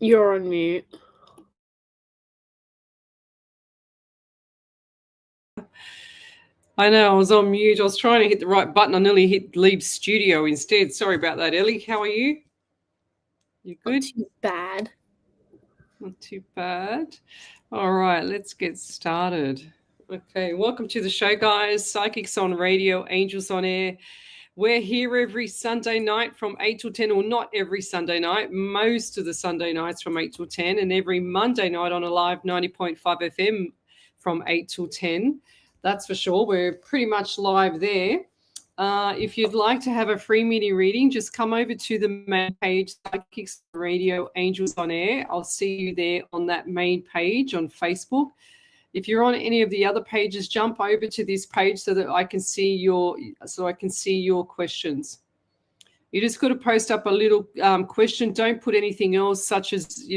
You're on mute. I know, I was on mute. I was trying to hit the right button. I nearly hit leave studio instead. Sorry about that, Ellie. How are you? You good? Not too bad. Not too bad. All right, let's get started. Okay, welcome to the show, guys. Psychics on Radio, Angels on Air. We're here every Sunday night from 8 till 10, or not every Sunday night, most of the Sunday nights from 8 till 10, and every Monday night on a live 90.5 FM from 8 till 10. That's for sure. We're pretty much live there. If you'd like to have a free mini reading, just come over to the main page, Psychics Radio, Angels on Air. I'll see you there on that main page on Facebook. If you're on any of the other pages, jump over to this page so that I can see your questions. You just got to post up a little question. Don't put anything else, such as,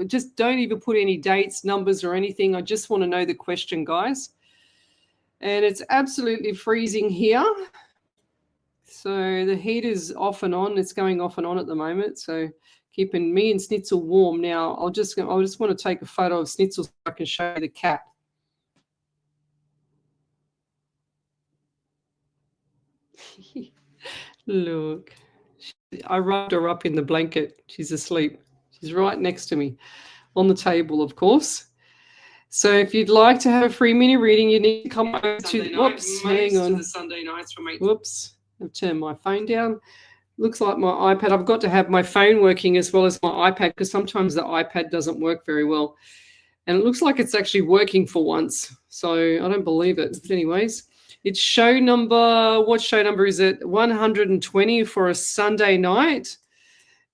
just don't even put any dates, numbers, or anything. I just want to know the question, guys. And it's absolutely freezing here. So the heat is off and on. It's going off and on at the moment. So keeping me and Snitzel warm. Now I just want to take a photo of Snitzel so I can show you the cat. Look, I wrapped her up in the blanket. She's asleep. She's right next to me on the table, of course. So if you'd like to have a free mini reading, you need to come over to, whoops, hang on. Sunday nights from 8. Whoops, I've turned my phone down. Looks like my iPad. I've got to have my phone working as well as my iPad, because sometimes the iPad doesn't work very well. And it looks like it's actually working for once. So I don't believe it. But anyways, it's show number, what show number is it? 120 for a Sunday night.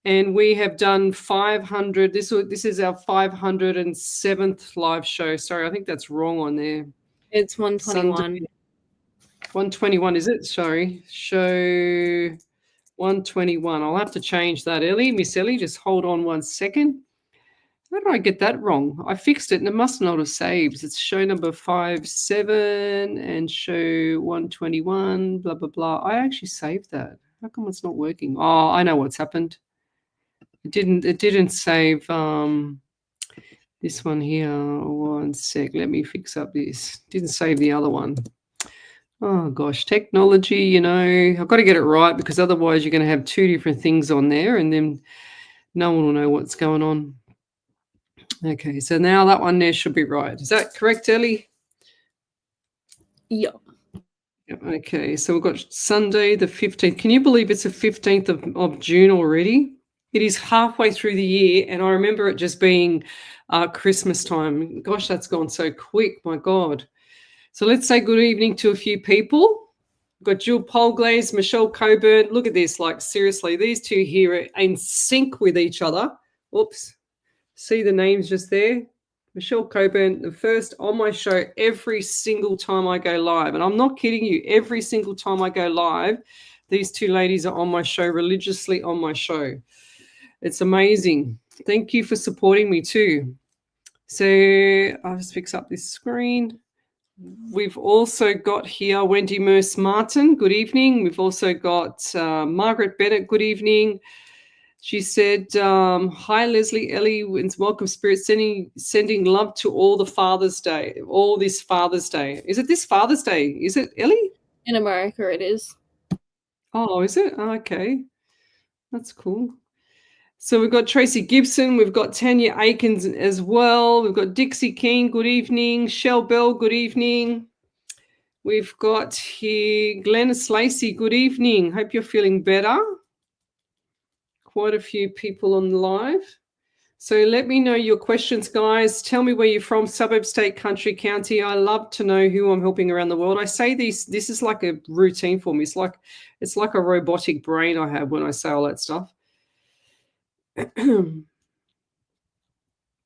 And we have done 500. This is our 507th live show. Sorry, I think that's wrong on there. It's 121. Sunday, 121, is it? Sorry. Show 121. I'll have to change that, Ellie. Miss Ellie, just hold on one second. How did I get that wrong? I fixed it and it must not have saved. It's show number 57 and show 121, blah, blah, blah. I actually saved that. How come it's not working? Oh, I know what's happened. It didn't save this one here. One sec. Let me fix up this. Didn't save the other one. Oh, gosh. Technology, I've got to get it right, because otherwise you're going to have two different things on there and then no one will know what's going on. Okay, so now that one there should be right. Is that correct, Ellie? Yeah. Okay, so we've got Sunday the 15th. Can you believe it's the 15th of June already? It is halfway through the year, and I remember it just being Christmas time. Gosh, that's gone so quick, my God. So let's say good evening to a few people. We've got Jill Polglaze, Michelle Coburn. Look at this, like seriously, these two here are in sync with each other. Oops, see the names just there? Michelle Coburn, the first on my show every single time I go live. And I'm not kidding you, every single time I go live, these two ladies are on my show, religiously on my show. It's amazing. Thank you for supporting me too. So I'll just fix up this screen. We've also got here Wendy Merce Martin. Good evening. We've also got Margaret Bennett. Good evening. She said, hi, Leslie, Ellie, and welcome, Spirit, sending love to all the Father's Day, all this Father's Day. Is it this Father's Day? Is it, Ellie? In America, it is. Oh, is it? Oh, okay. That's cool. So we've got Tracy Gibson. We've got Tanya Aikens as well. We've got Dixie King. Good evening. Shell Bell. Good evening. We've got here Glennis Lacey. Good evening. Hope you're feeling better. Quite a few people on the live. So let me know your questions, guys. Tell me where you're from, suburb, state, country, county. I love to know who I'm helping around the world. I say this is like a routine for me. It's like a robotic brain I have when I say all that stuff.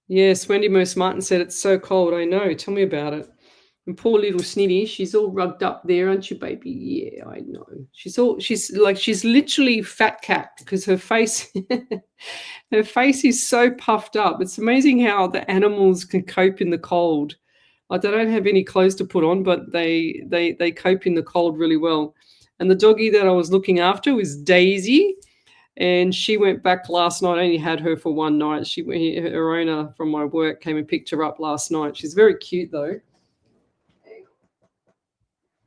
Yes, Wendy Merce Martin said it's so cold. I know. Tell me about it. And poor little Snitty, she's all rugged up there, aren't you, baby? Yeah, I know. She's literally fat cat because her face her face is so puffed up. It's amazing how the animals can cope in the cold. Like they don't have any clothes to put on, but they cope in the cold really well. And the doggy that I was looking after was Daisy. And she went back last night. I only had her for one night. Her owner from my work came and picked her up last night. She's very cute though.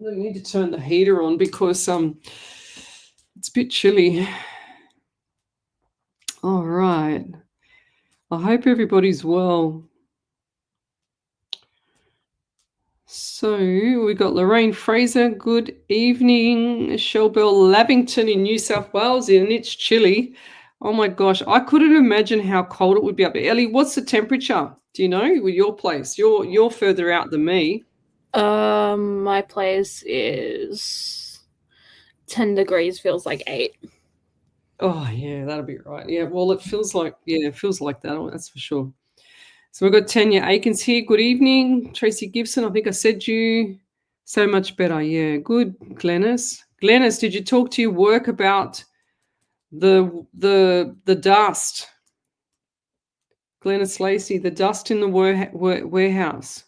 I need to turn the heater on because it's a bit chilly. All right. I hope everybody's well. So we got Lorraine Fraser. Good evening. Michelle Bell Lavington in New South Wales, and it's chilly. Oh my gosh, I couldn't imagine how cold it would be up there. Ellie, what's the temperature? Do you know with your place? You're further out than me. My place is 10 degrees, feels like 8. Oh yeah, that'll be right. Yeah, well, it feels like that. That's for sure. So we've got Tanya Akins here. Good evening, Tracy Gibson. I think I said you so much better. Yeah, good, Glennis. Glennis, did you talk to your work about the dust? Glennis Lacey, the dust in the warehouse.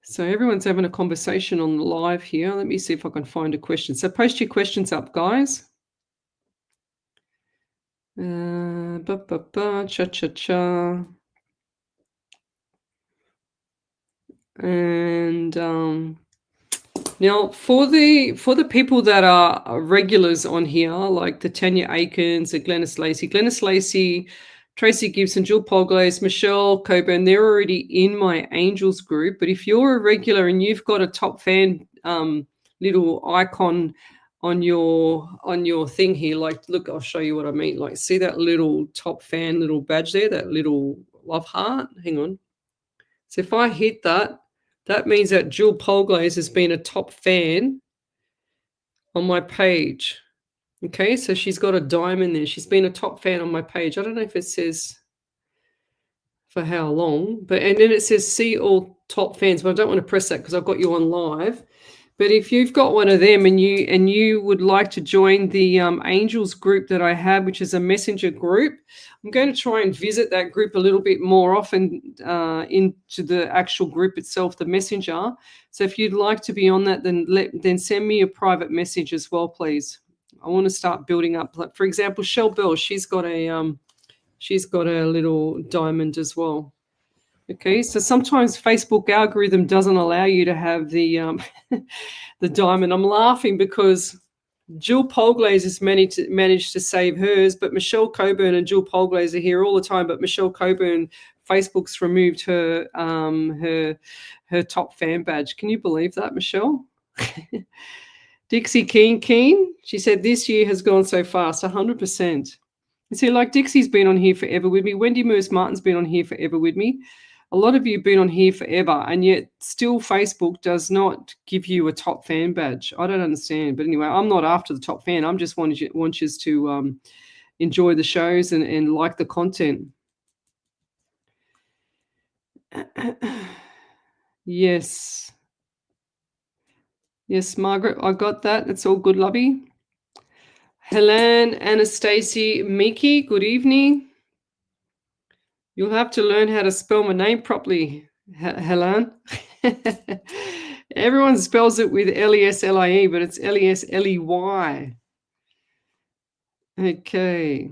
So everyone's having a conversation on the live here. Let me see if I can find a question. So post your questions up, guys. Cha-cha-cha. And now for the people that are regulars on here, like the Tanya Akins, the Glennis Lacey, Tracy Gibson, Jill Polglaze, Michelle Coburn, they're already in my Angels group. But if you're a regular and you've got a top fan little icon on your thing here, like look, I'll show you what I mean. Like see that little top fan little badge there, that little love heart. Hang on. So if I hit that, that means that Jill Polglaze has been a top fan on my page. Okay, so she's got a diamond there. She's been a top fan on my page. I don't know if it says for how long, and then it says see all top fans, but I don't want to press that because I've got you on live. But if you've got one of them and you would like to join the Angels group that I have, which is a messenger group, I'm going to try and visit that group a little bit more often into the actual group itself, the messenger. So if you'd like to be on that, then send me a private message as well, please. I want to start building up. Like for example, Shell Bell, she's got a little diamond as well. Okay, so sometimes Facebook algorithm doesn't allow you to have the the diamond. I'm laughing because Jill Polglaze has managed to save hers, but Michelle Coburn and Jill Polglaze are here all the time. But Michelle Coburn, Facebook's removed her her top fan badge. Can you believe that, Michelle? Dixie Keen, she said this year has gone so fast, 100%. You see, like Dixie's been on here forever with me. Wendy Merce Martin's been on here forever with me. A lot of you have been on here forever, and yet still Facebook does not give you a top fan badge. I don't understand. But anyway, I'm not after the top fan. I'm just want you to enjoy the shows and like the content. Yes. Yes, Margaret, I got that. It's all good, lovey. Helen, Anastasia, Miki, good evening. You'll have to learn how to spell my name properly, Helen. Everyone spells it with L-E-S-L-I-E, but it's L-E-S-L-E-Y. Okay.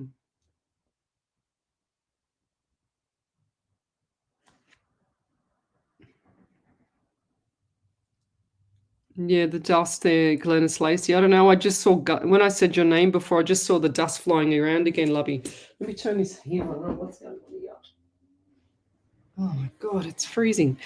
Yeah, the dust there, Glennis Lacey. I don't know. I just saw, when I said your name before, I just saw the dust flying around again, lovey. Let me turn this here on. What's going on here? Oh, my God, it's freezing.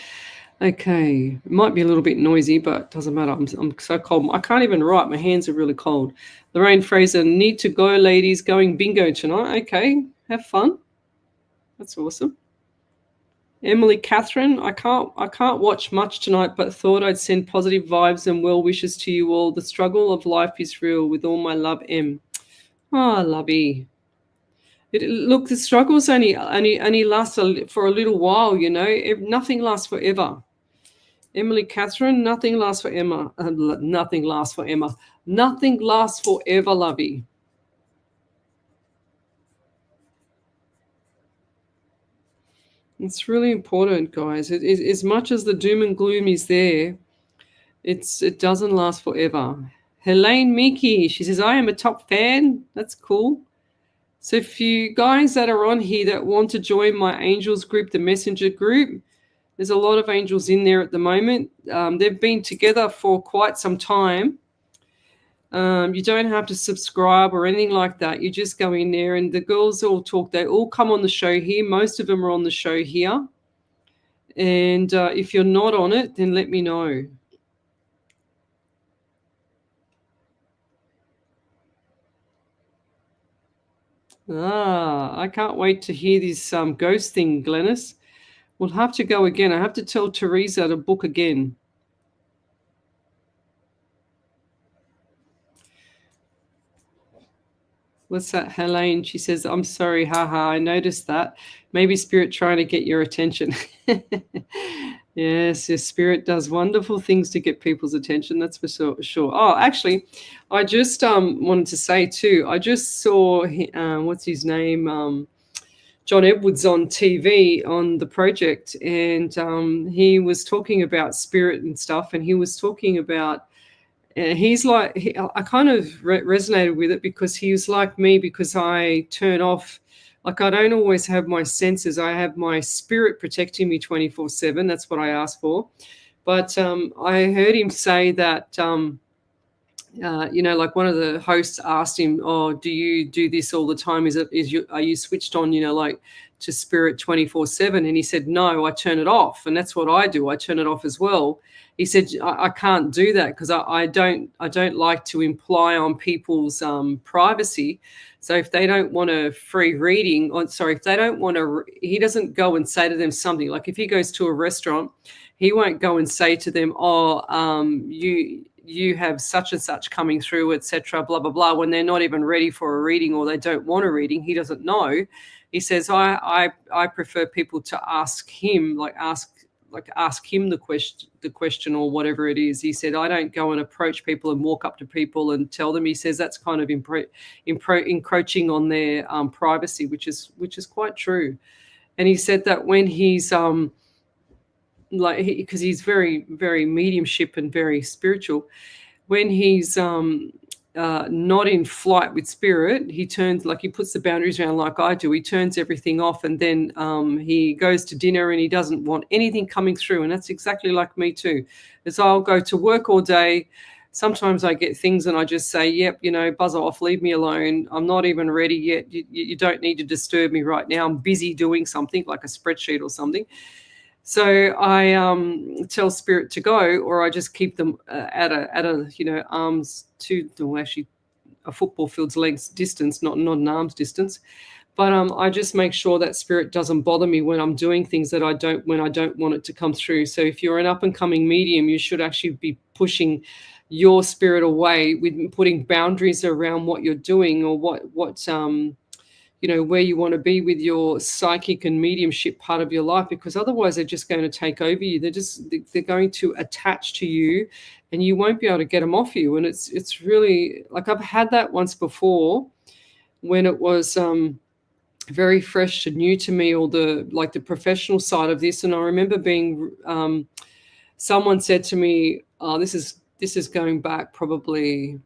Okay, it might be a little bit noisy, but it doesn't matter. I'm so cold. I can't even write. My hands are really cold. Lorraine Fraser, need to go, ladies. Going bingo tonight. Okay, have fun. That's awesome. Emily Catherine, I can't watch much tonight, but thought I'd send positive vibes and well wishes to you all. The struggle of life is real. With all my love, M. Ah, oh, lovey. Look, the struggles only last for a little while. You know, nothing lasts forever. Emily Catherine, nothing lasts for Emma. Nothing lasts for Emma. Nothing lasts forever, lovey. It's really important, guys. As much as the doom and gloom is there, it doesn't last forever. Helene Miki, she says, I am a top fan. That's cool. So if you guys that are on here that want to join my angels group, the messenger group, there's a lot of angels in there at the moment. They've been together for quite some time. You don't have to subscribe or anything like that. You just go in there and the girls all talk. They all come on the show here. Most of them are on the show here. And if you're not on it, then let me know. I can't wait to hear this ghost thing, Glennis. We'll have to go again. I have to tell Teresa to book again. What's that, Helene? She says, I'm sorry, haha, I noticed that. Maybe Spirit trying to get your attention. Yes, your Spirit does wonderful things to get people's attention, that's for sure. Oh, actually, I just wanted to say too, I just saw, what's his name, John Edwards on TV on the project, and he was talking about spirit and stuff, and he was talking about, he's like, I kind of resonated with it because he was like me, because I turn off, like I don't always have my senses. I have my spirit protecting me 24/7. That's what I asked for. But I heard him say that, like one of the hosts asked him, oh, do you do this all the time? Are you switched on, like to spirit 24/7? And he said, no, I turn it off. And that's what I do. I turn it off as well. He said, I can't do that because I don't like to imply on people's privacy. So if they don't want a free reading, if they don't want to, he doesn't go and say to them something. Like if he goes to a restaurant, he won't go and say to them, you have such and such coming through, etc., blah, blah, blah, when they're not even ready for a reading or they don't want a reading. He doesn't know. He says, I prefer people to ask him, ask him the question or whatever it is. He said, I don't go and approach people and walk up to people and tell them. He says that's kind of encroaching on their privacy, which is quite true. And he said that when he's because he's very, very mediumship and very spiritual, when he's not in flight with spirit, he turns, like he puts the boundaries around like I do. He turns everything off, and then he goes to dinner and he doesn't want anything coming through. And that's exactly like me too. As I'll go to work all day, sometimes I get things and I just say, yep, buzz off, leave me alone. I'm not even ready yet. You don't need to disturb me right now. I'm busy doing something like a spreadsheet or something. So I tell spirit to go, or I just keep them at a arms to, well, actually a football field's length distance, not an arm's distance. But I just make sure that spirit doesn't bother me when I'm doing things when I don't want it to come through. So if you're an up and coming medium, you should actually be pushing your spirit away with putting boundaries around what you're doing or what where you want to be with your psychic and mediumship part of your life, because otherwise they're just going to take over you. They're going to attach to you and you won't be able to get them off you. And it's really, like, I've had that once before when it was very fresh and new to me, or the professional side of this. And I remember being someone said to me, this is going back probably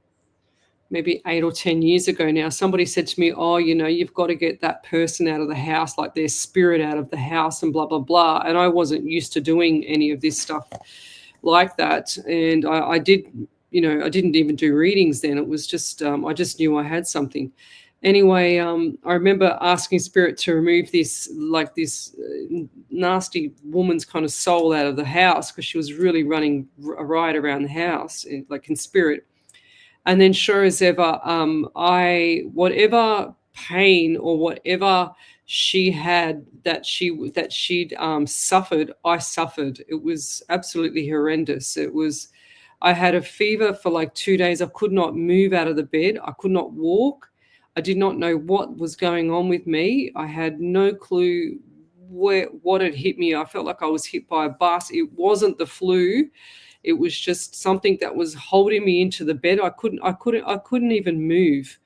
maybe 8 or 10 years ago now. Somebody said to me, you've got to get that person out of the house, like their spirit out of the house and blah, blah, blah. And I wasn't used to doing any of this stuff like that. And I didn't even do readings then. It was just, I just knew I had something. Anyway, I remember asking Spirit to remove this, nasty woman's kind of soul out of the house, because she was really running a riot around the house, like in spirit. And then, sure as ever, whatever pain or whatever she had that she'd suffered, I suffered. It was absolutely horrendous. I had a fever for like 2 days. I could not move out of the bed. I could not walk. I did not know what was going on with me. I had no clue what had hit me. I felt like I was hit by a bus. It wasn't the flu. It was just something that was holding me into the bed. I couldn't even move.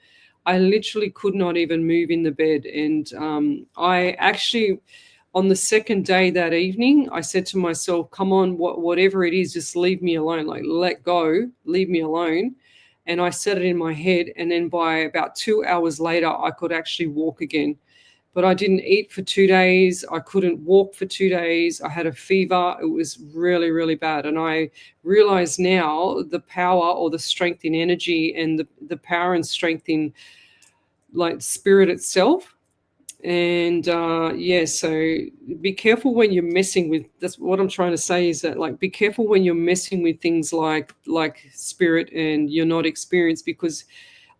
I literally could not even move in the bed. And I actually, on the second day that evening, I said to myself, come on, whatever it is, just leave me alone. Like, let go, leave me alone. And I said it in my head. And then by about 2 hours later, I could actually walk again. But I didn't eat for 2 days. I couldn't walk for 2 days. I had a fever. It was really, really bad. And I realize now the power or the strength in energy, and the power and strength in like spirit itself. And so be careful when you're messing with, that's what I'm trying to say, is that, like, be careful when you're messing with things like spirit and you're not experienced, because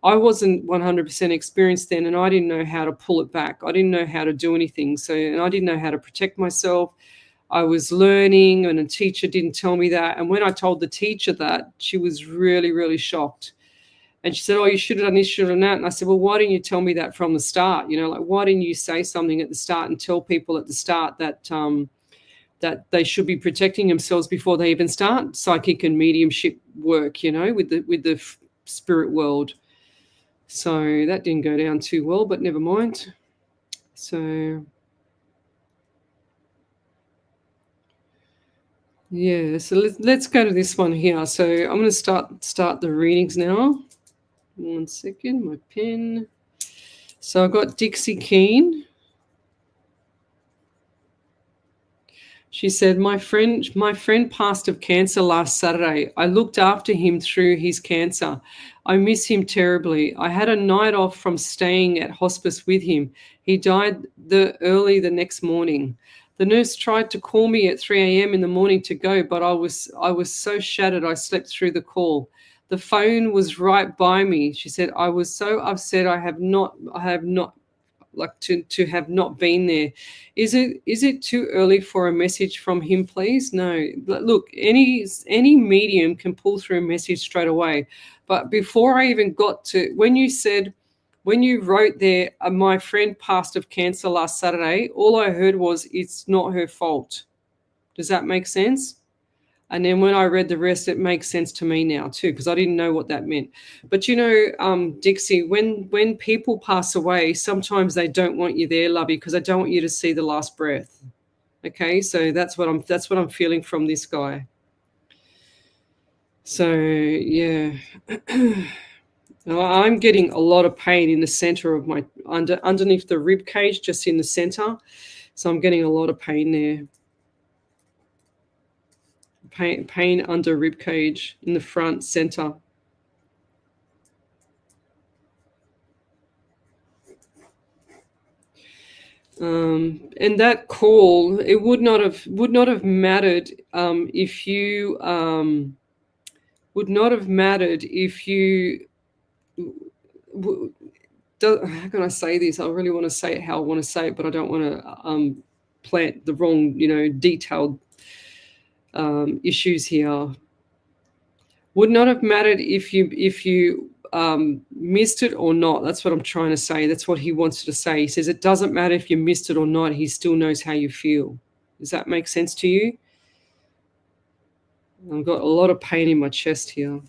I wasn't 100% experienced then, and I didn't know how to pull it back. I didn't know how to do anything. And I didn't know how to protect myself. I was learning, and a teacher didn't tell me that. And when I told the teacher that, she was really, really shocked. And she said, oh, you should have done this, should have done that. And I said, well, why didn't you tell me that from the start? Why didn't you say something at the start and tell people at the start that that they should be protecting themselves before they even start psychic and mediumship work, with the spirit world. So that didn't go down too well, but never mind. So yeah, so let's go to this one here. So I'm going to start the readings now. 1 second, my pen. So I've got Dixie Keene. She said, my friend passed of cancer last Saturday. I looked after him through his cancer. I miss him terribly. I had a night off from staying at hospice with him. He died early the next morning. The nurse tried to call me at 3 a.m. in the morning to go, but I was so shattered I slept through the call. The phone was right by me. She said, I was so upset. I have not like to have not been there. Is it too early for a message from him, please? No. Look, any medium can pull through a message straight away. But before I even got to, when you wrote there, my friend passed of cancer last Saturday, all I heard was, it's not her fault. Does that make sense? And then when I read the rest, it makes sense to me now too, because I didn't know what that meant. But Dixie, when people pass away, sometimes they don't want you there, lovey, because they don't want you to see the last breath. Okay, so that's what I'm feeling from this guy. So yeah, I'm getting a lot of pain in the center of my underneath the rib cage, just in the center. So I'm getting a lot of pain there. Pain under rib cage in the front center. And that call, it would not have mattered if you would not have mattered if you. How can I say this? I really want to say it how I want to say it, but I don't want to plant the wrong, detailed issues here. Would not have mattered if you missed it or not. That's what I'm trying to say. That's what he wants to say. He says it doesn't matter if you missed it or not. He still knows how you feel. Does that make sense to you? I've got a lot of pain in my chest here.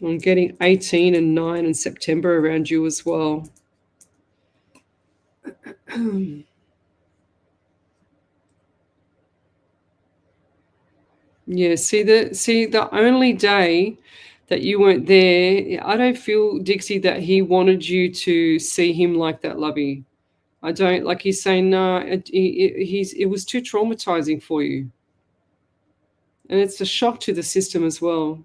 I'm getting 18 and 9 in September around you as well. Yeah, see the only day that you weren't there, I don't feel, Dixie, that he wanted you to see him like that, lovey. I don't, like he's saying, no, it was too traumatizing for you. And it's a shock to the system as well.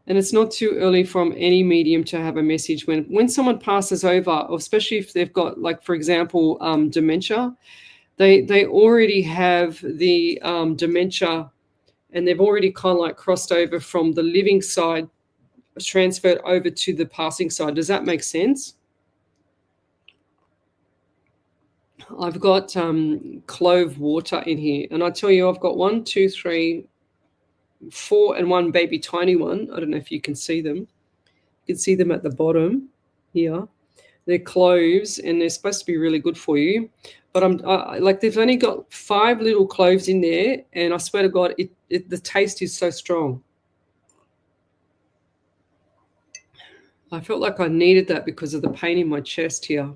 And it's not too early from any medium to have a message. When someone passes over, or especially if they've got, like, for example, dementia, they already have the dementia, and they've already kind of like crossed over from the living side, transferred over to the passing side. Does that make sense? I've got clove water in here, and I tell you, I've got 1, 2, 3, 4, and one baby tiny one. I don't know if you can see them. You can see them at the bottom here. They're cloves, and they're supposed to be really good for you. But like, they've only got 5 little cloves in there, and I swear to God, the taste is so strong. I felt like I needed that because of the pain in my chest here.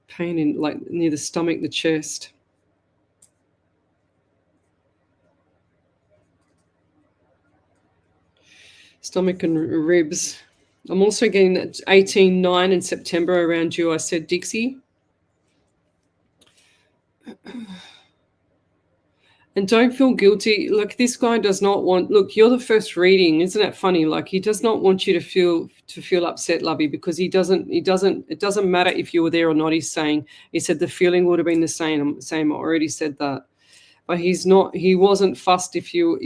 Pain in, like, near the stomach, the chest. Stomach and ribs. I'm also getting 18-9 in September around you. I said, Dixie. And don't feel guilty. Look, this guy does not want. Look, you're the first reading. Isn't that funny? Like, he does not want you to feel upset, Lovey, because he doesn't. It doesn't matter if you were there or not. He said the feeling would have been the same. I already said that, but he's not. He wasn't fussed if you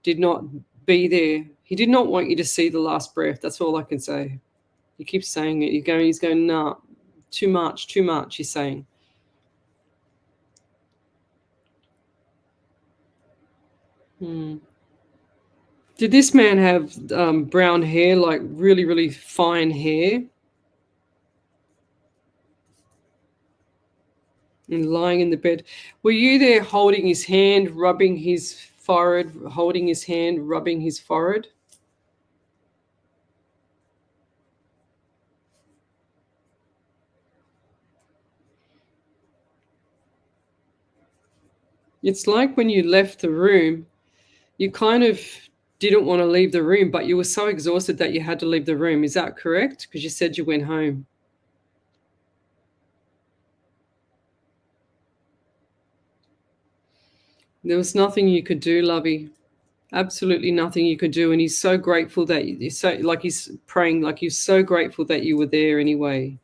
did not be there. He did not want you to see the last breath. That's all I can say. He keeps saying it. He's going, nah, too much. He's saying. Did this man have brown hair, like really, really fine hair? And lying in the bed. Were you there holding his hand, rubbing his forehead, holding his hand, rubbing his forehead? It's like when you left the room, you kind of didn't want to leave the room, but you were so exhausted that you had to leave the room. Is that correct? Because you said you went home. There was nothing you could do, Lovey. Absolutely nothing you could do. And he's so grateful that he's praying, like he's so grateful that you were there anyway.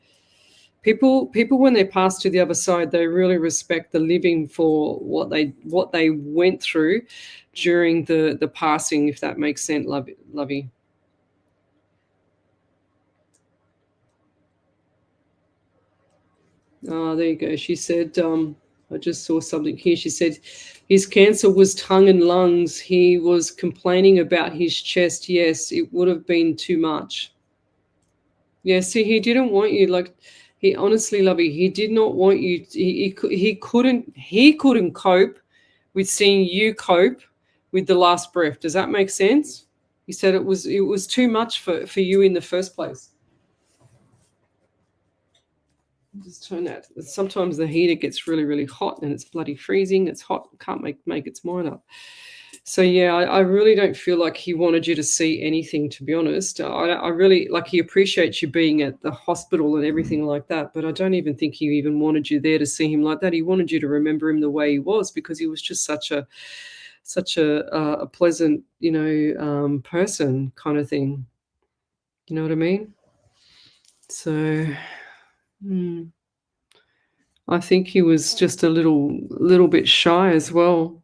People when they pass to the other side, they really respect the living for what they went through during the passing, if that makes sense, Lovey. Oh, there you go. She said, I just saw something here. She said his cancer was tongue and lungs. He was complaining about his chest. Yes, it would have been too much. Yeah, see, he didn't want you, like, he honestly, Lovey, he did not want you. He couldn't cope with seeing you cope with the last breath. Does that make sense? He said it was too much for you in the first place. Just turn that. Sometimes the heater gets really, really hot and it's bloody freezing. It's hot. Can't make its mind up. So yeah, I really don't feel like he wanted you to see anything, to be honest. I really, like, he appreciates you being at the hospital and everything like that, but I don't even think he even wanted you there to see him like that. He wanted you to remember him the way he was, because he was just such a pleasant, person, kind of thing. You know what I mean? So I think he was just a little bit shy as well.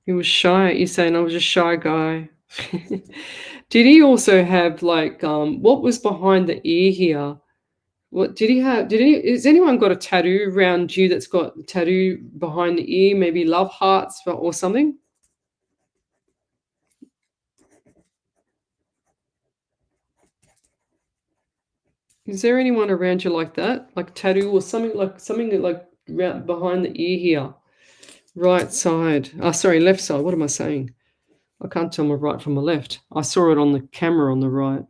He was shy. You're saying I was a shy guy. Did he also have, like, what was behind the ear here? What did he have? Has anyone got a tattoo around you that's got a tattoo behind the ear? Maybe love hearts or something? Is there anyone around you like that? Like tattoo or something like around behind the ear here? Right side. Oh, sorry, left side. What am I saying? I can't tell my right from my left. I saw it on the camera on the right.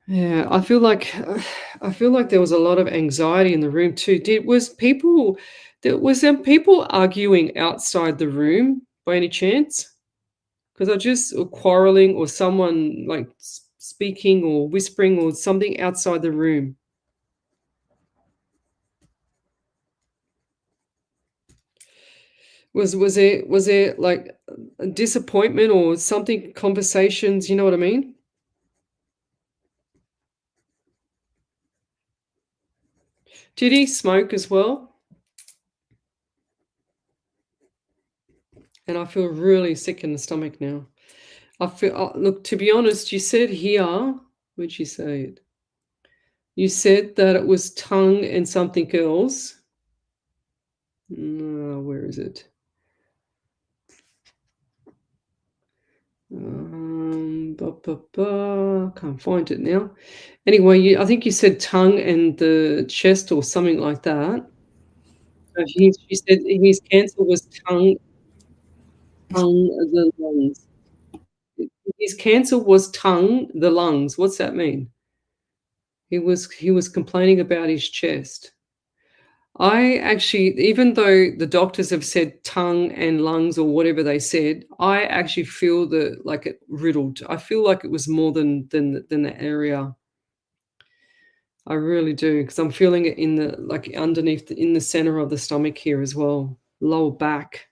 Yeah, I feel like there was a lot of anxiety in the room too. Was there people arguing outside the room by any chance? Because I just, or quarreling, or someone like speaking or whispering or something outside the room. Was there like a disappointment or something, conversations, you know what I mean? Did he smoke as well? And I feel really sick in the stomach now. I feel, look, to be honest, you said here, where'd you say it? You said that it was tongue and something else. No, where is it? Can't find it now. Anyway, I think you said tongue and the chest or something like that. So she said his cancer was tongue, the lungs. His cancer was tongue, the lungs. What's that mean? He was complaining about his chest. I actually, even though the doctors have said tongue and lungs or whatever they said, I actually feel like it riddled. I feel like it was more than the area. I really do, because I'm feeling it in the like underneath in the center of the stomach here as well, lower back,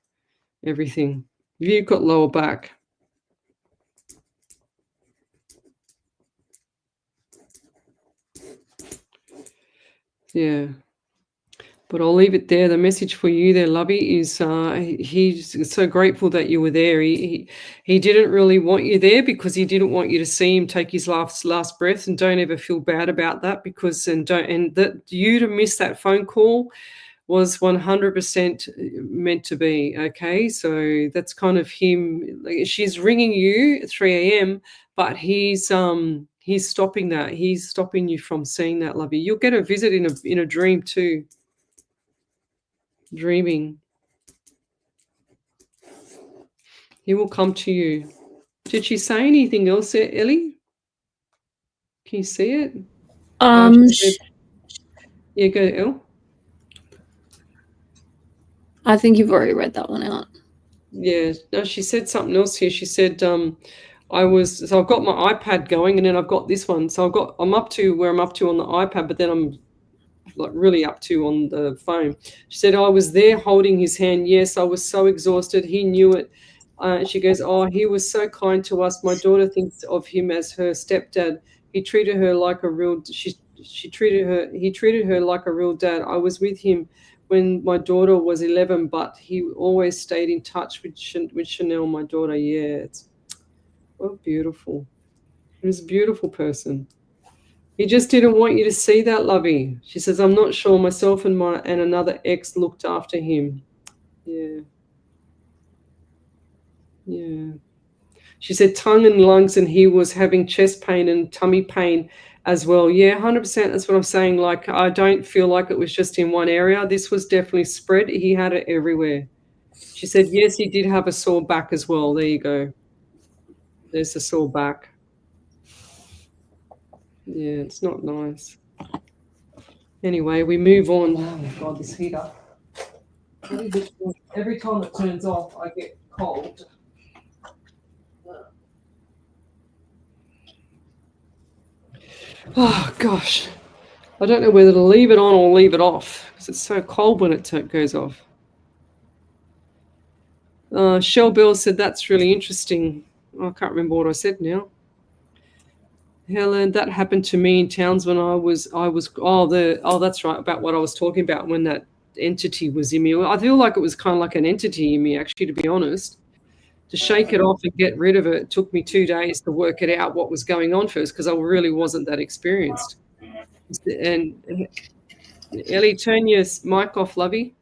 everything. You've got lower back. Yeah. But I'll leave it there. The message for you there, Lovey, is he's so grateful that you were there. He didn't really want you there because he didn't want you to see him take his last breath. And don't ever feel bad about that, because that you to miss that phone call was 100% meant to be. Okay, so that's kind of him. Like, she's ringing you at 3 a.m., but he's stopping that. He's stopping you from seeing that, Lovey. You'll get a visit in a dream too. Dreaming. He will come to you. Did she say anything else there, Ellie? Can you see it? Yeah, go, Elle. I think you've already read that one out. Yeah, no, she said something else here. She said, so I've got my iPad going, and then I've got this one. So I'm up to where I'm up to on the iPad, but then I'm like really up to on the phone. She said, I was there holding his hand. Yes, I was so exhausted. He knew it. She goes, oh, he was so kind to us. My daughter thinks of him as her stepdad. He treated her like a real, he treated her like a real dad. I was with him when my daughter was 11, but he always stayed in touch with Chanel, my daughter. Yeah, it's beautiful. He was a beautiful person. He just didn't want you to see that, Lovey. She says, I'm not sure myself and another ex looked after him. Yeah. Yeah. She said tongue and lungs, and he was having chest pain and tummy pain as well. Yeah, 100%. That's what I'm saying. Like, I don't feel like it was just in one area. This was definitely spread. He had it everywhere. She said, yes, he did have a sore back as well. There you go. There's a sore back. Yeah, it's not nice. Anyway, we move on. Oh my God, this heater. Every time it turns off, I get cold. Oh gosh, I don't know whether to leave it on or leave it off because it's so cold when it goes off. Shell Bill said that's really interesting. I can't remember what I said now. Helen, that happened to me in towns when that's right, about what I was talking about when that entity was in me. I feel like it was kind of like an entity in me, actually, to be honest. To shake it off and get rid of it, took me 2 days to work it out what was going on first, because I really wasn't that experienced. And Ellie, turn your mic off, Lovey.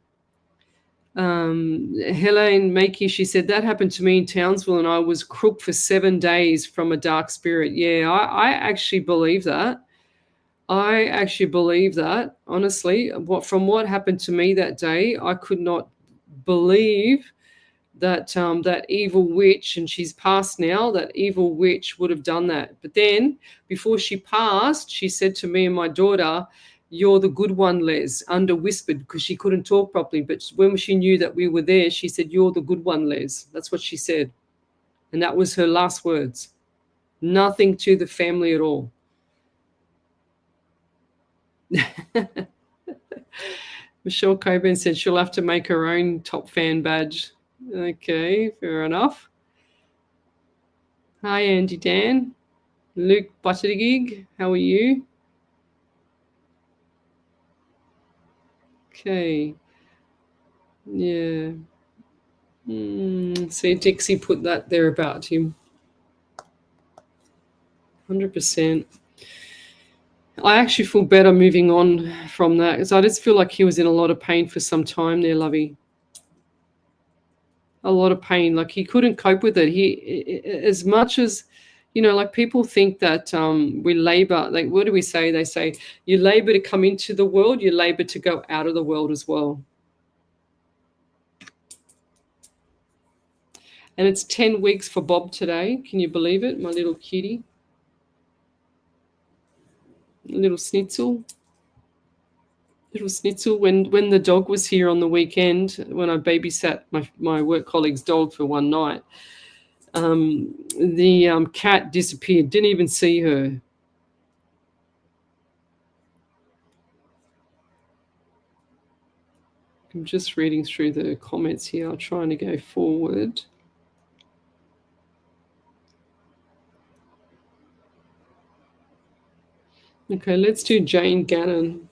Helene Makey, she said, that happened to me in Townsville, and I was crooked for 7 days from a dark spirit. Yeah, I actually believe that. I actually believe that, honestly. From what happened to me that day, I could not believe that that evil witch, and she's passed now, that evil witch would have done that. But then before she passed, she said to me and my daughter, you're the good one, Les, under whispered, because she couldn't talk properly. But when she knew that we were there, she said, you're the good one, Les. That's what she said. And that was her last words. Nothing to the family at all. Michelle Coburn said she'll have to make her own top fan badge. Okay, fair enough. Hi, Andy Dan. Luke Buttigieg, how are you? Okay. Yeah. See, Dixie put that there about him. 100%. I actually feel better moving on from that because I just feel like he was in a lot of pain for some time there, Lovey. A lot of pain. Like he couldn't cope with it. As much as, like people think that we labor. Like, what do we say? They say you labor to come into the world, you labor to go out of the world as well. And it's 10 weeks for Bob today. Can you believe it? My little kitty. Little Schnitzel. Little Schnitzel. When the dog was here on the weekend, when I babysat my work colleague's dog for one night, the cat disappeared. Didn't even see her. I'm just reading through the comments here. I'm trying to go forward. Okay, let's do Jane Gannon.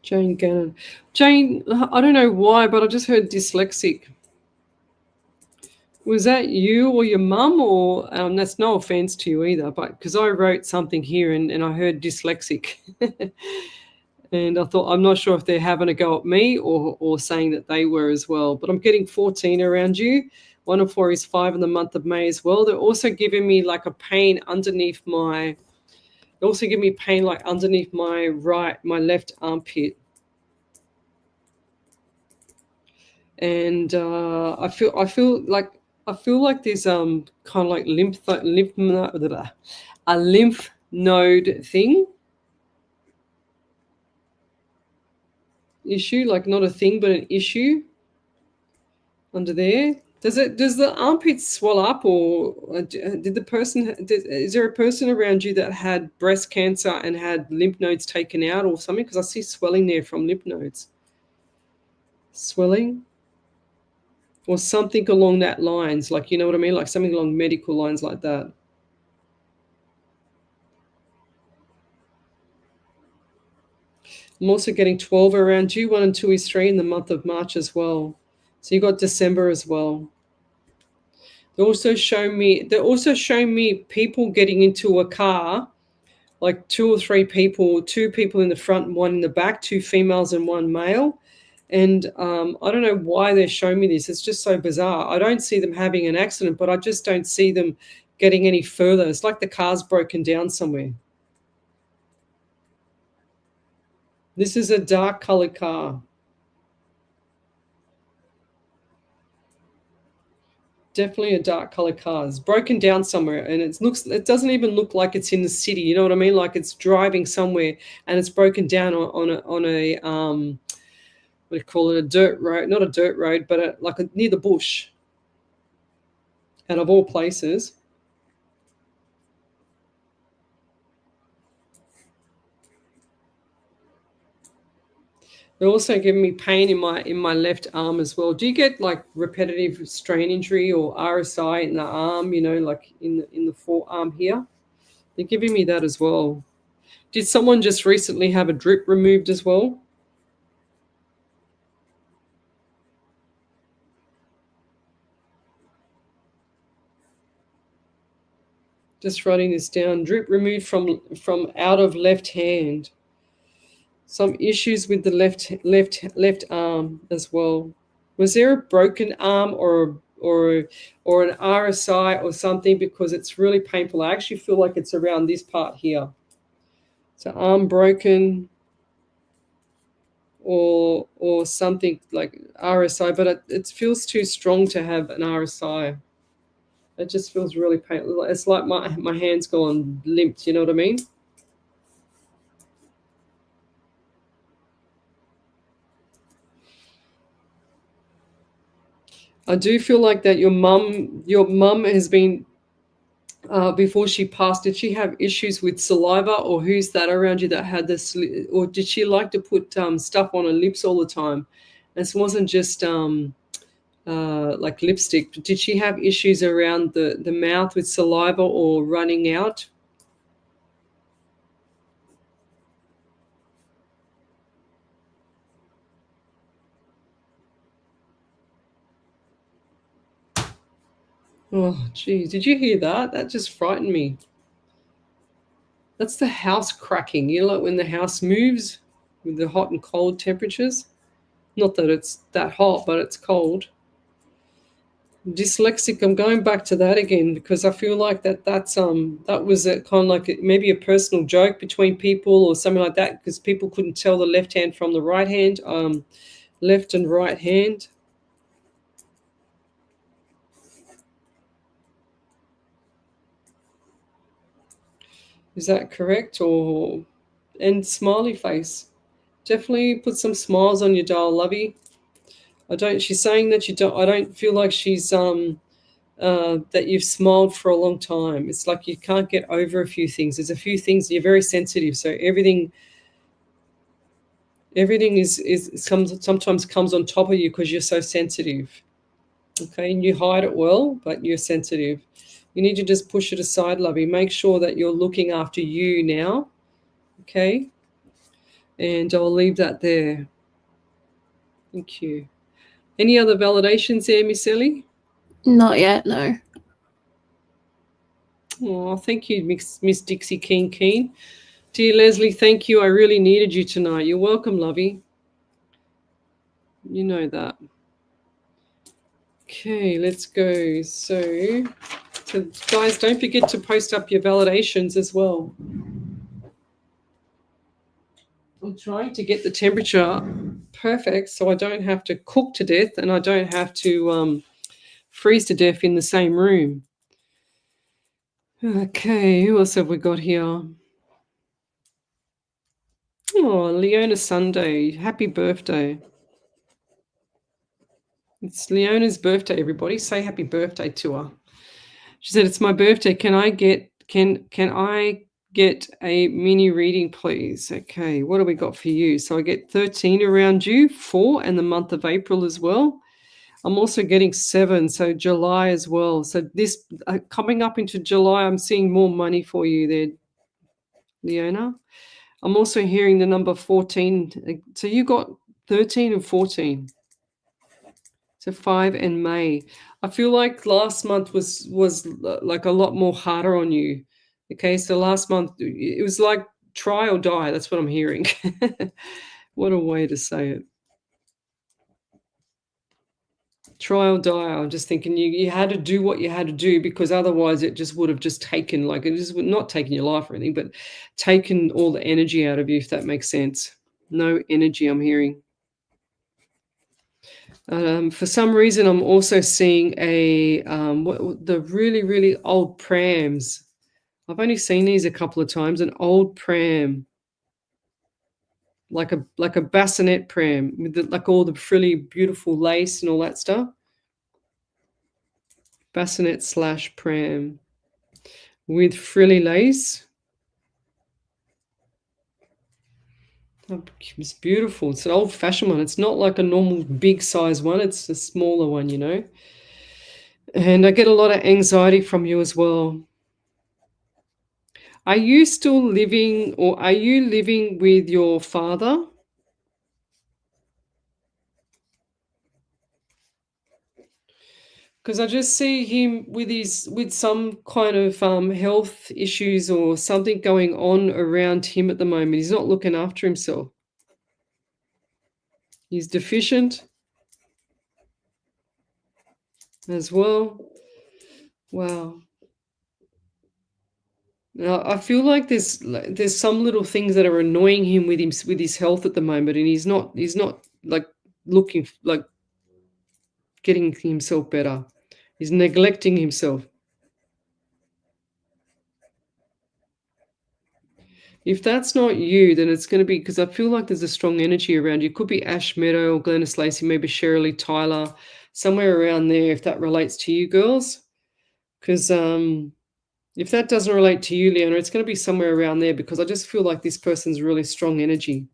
Jane Gannon. Jane, I don't know why, but I just heard dyslexic. Was that you or your mum? Or that's no offense to you either, but because I wrote something here and I heard dyslexic. And I thought, I'm not sure if they're having a go at me or saying that they were as well. But I'm getting 14 around you. 1 of 4 is 5 in the month of May as well. They're also giving me like a pain underneath my. They also give me pain like underneath my left armpit. And I feel like there's kind of like a lymph node thing. Issue, like not a thing but an issue under there. Does the armpit swell up, or is there a person around you that had breast cancer and had lymph nodes taken out or something? Because I see swelling there from lymph nodes. Swelling or something along that lines, like, you know what I mean, like something along medical lines like that. I'm also getting 12 around you. 1 and 2 is 3 in the month of March as well. So you got December as well. They're also showing me people getting into a car, like 2 or 3 people, 2 people in the front and 1 in the back, 2 females and 1 male. And I don't know why they're showing me this. It's just so bizarre. I don't see them having an accident, but I just don't see them getting any further. It's like the car's broken down somewhere. This is a dark colored car. Definitely a dark colored car. It's broken down somewhere, and it doesn't even look like it's in the city. You know what I mean? Like it's driving somewhere and it's broken down on a what do you call it? A dirt road, not a dirt road, but near the bush. And of all places. They're also giving me pain in my left arm as well. Do you get like repetitive strain injury or RSI in the arm, like in the forearm here? They're giving me that as well. Did someone just recently have a drip removed as well? Just writing this down. Drip removed from out of left hand. Some issues with the left arm as well. Was there a broken arm or an RSI or something? Because it's really painful. I actually feel like it's around this part here. So arm broken or something like RSI, but it feels too strong to have an RSI. It just feels really painful. It's like my hand's gone limp. You know what I mean? I do feel like that your mum has been before she passed, did she have issues with saliva, or who's that around you that had this, or did she like to put stuff on her lips all the time? This wasn't just like lipstick, but did she have issues around the mouth with saliva or running out? Oh, geez. Did you hear that? That just frightened me. That's the house cracking. You know, like when the house moves with the hot and cold temperatures? Not that it's that hot, but it's cold. Dyslexic, I'm going back to that again because I feel like that was a kind of like maybe a personal joke between people or something like that, because people couldn't tell the left hand from the right hand, left and right hand. Is that correct? And smiley face. Definitely put some smiles on your dial, lovey. She's saying that you don't. I don't feel like she's that you've smiled for a long time. It's like you can't get over a few things. There's a few things you're very sensitive, so everything sometimes comes on top of you because you're so sensitive. Okay, and you hide it well, but you're sensitive. You need to just push it aside, lovey. Make sure that you're looking after you now. Okay, and I'll leave that there. Thank you. Any other validations there, Miss Ellie? Not yet, no. Oh, thank you, Miss Dixie Keen. Dear Leslie, thank you. I really needed you tonight. You're welcome, lovey. You know that. Okay, let's go. So guys, don't forget to post up your validations as well. I'm trying to get the temperature perfect so I don't have to cook to death and I don't have to freeze to death in the same room. Okay, who else have we got here? Oh, Leona Sunday. Happy birthday. It's Leona's birthday, everybody. Say happy birthday to her. She said, it's my birthday. Can I get a mini reading, please? Okay, what do we got for you? So I get 13 around you, 4, and the month of April as well. I'm also getting 7, so July as well. So this coming up into July, I'm seeing more money for you there, Leona. I'm also hearing the number 14. So you got 13 and 14. So 5 and May. I feel like last month was like a lot more harder on you. Okay, so last month it was like try or die. That's what I'm hearing. What a way to say it. Try or die. I'm just thinking you had to do what you had to do, because otherwise it just would have just taken, like, it just would not taken your life or anything, but taken all the energy out of you, if that makes sense. No energy, I'm hearing. For some reason, I'm also seeing the really, really old prams. I've only seen these a couple of times. An old pram, like a bassinet pram with like all the frilly, beautiful lace and all that stuff. Bassinet / pram with frilly lace. It's beautiful. It's an old-fashioned one. It's not like a normal big size one. It's a smaller one, you know. And I get a lot of anxiety from you as well. Are you still living, or are you living with your father? Because I just see him with some kind of health issues or something going on around him at the moment. He's not looking after himself. He's deficient as well. Wow. Now, I feel like there's some little things that are annoying him with his health at the moment, and he's not like looking like getting himself better. He's neglecting himself. If that's not you, then it's going to be, because I feel like there's a strong energy around you. It could be Ash Meadow or Glennis Lacey, maybe Shirley Tyler, somewhere around there, if that relates to you girls. Because If that doesn't relate to you, Leona, it's going to be somewhere around there, because I just feel like this person's really strong energy.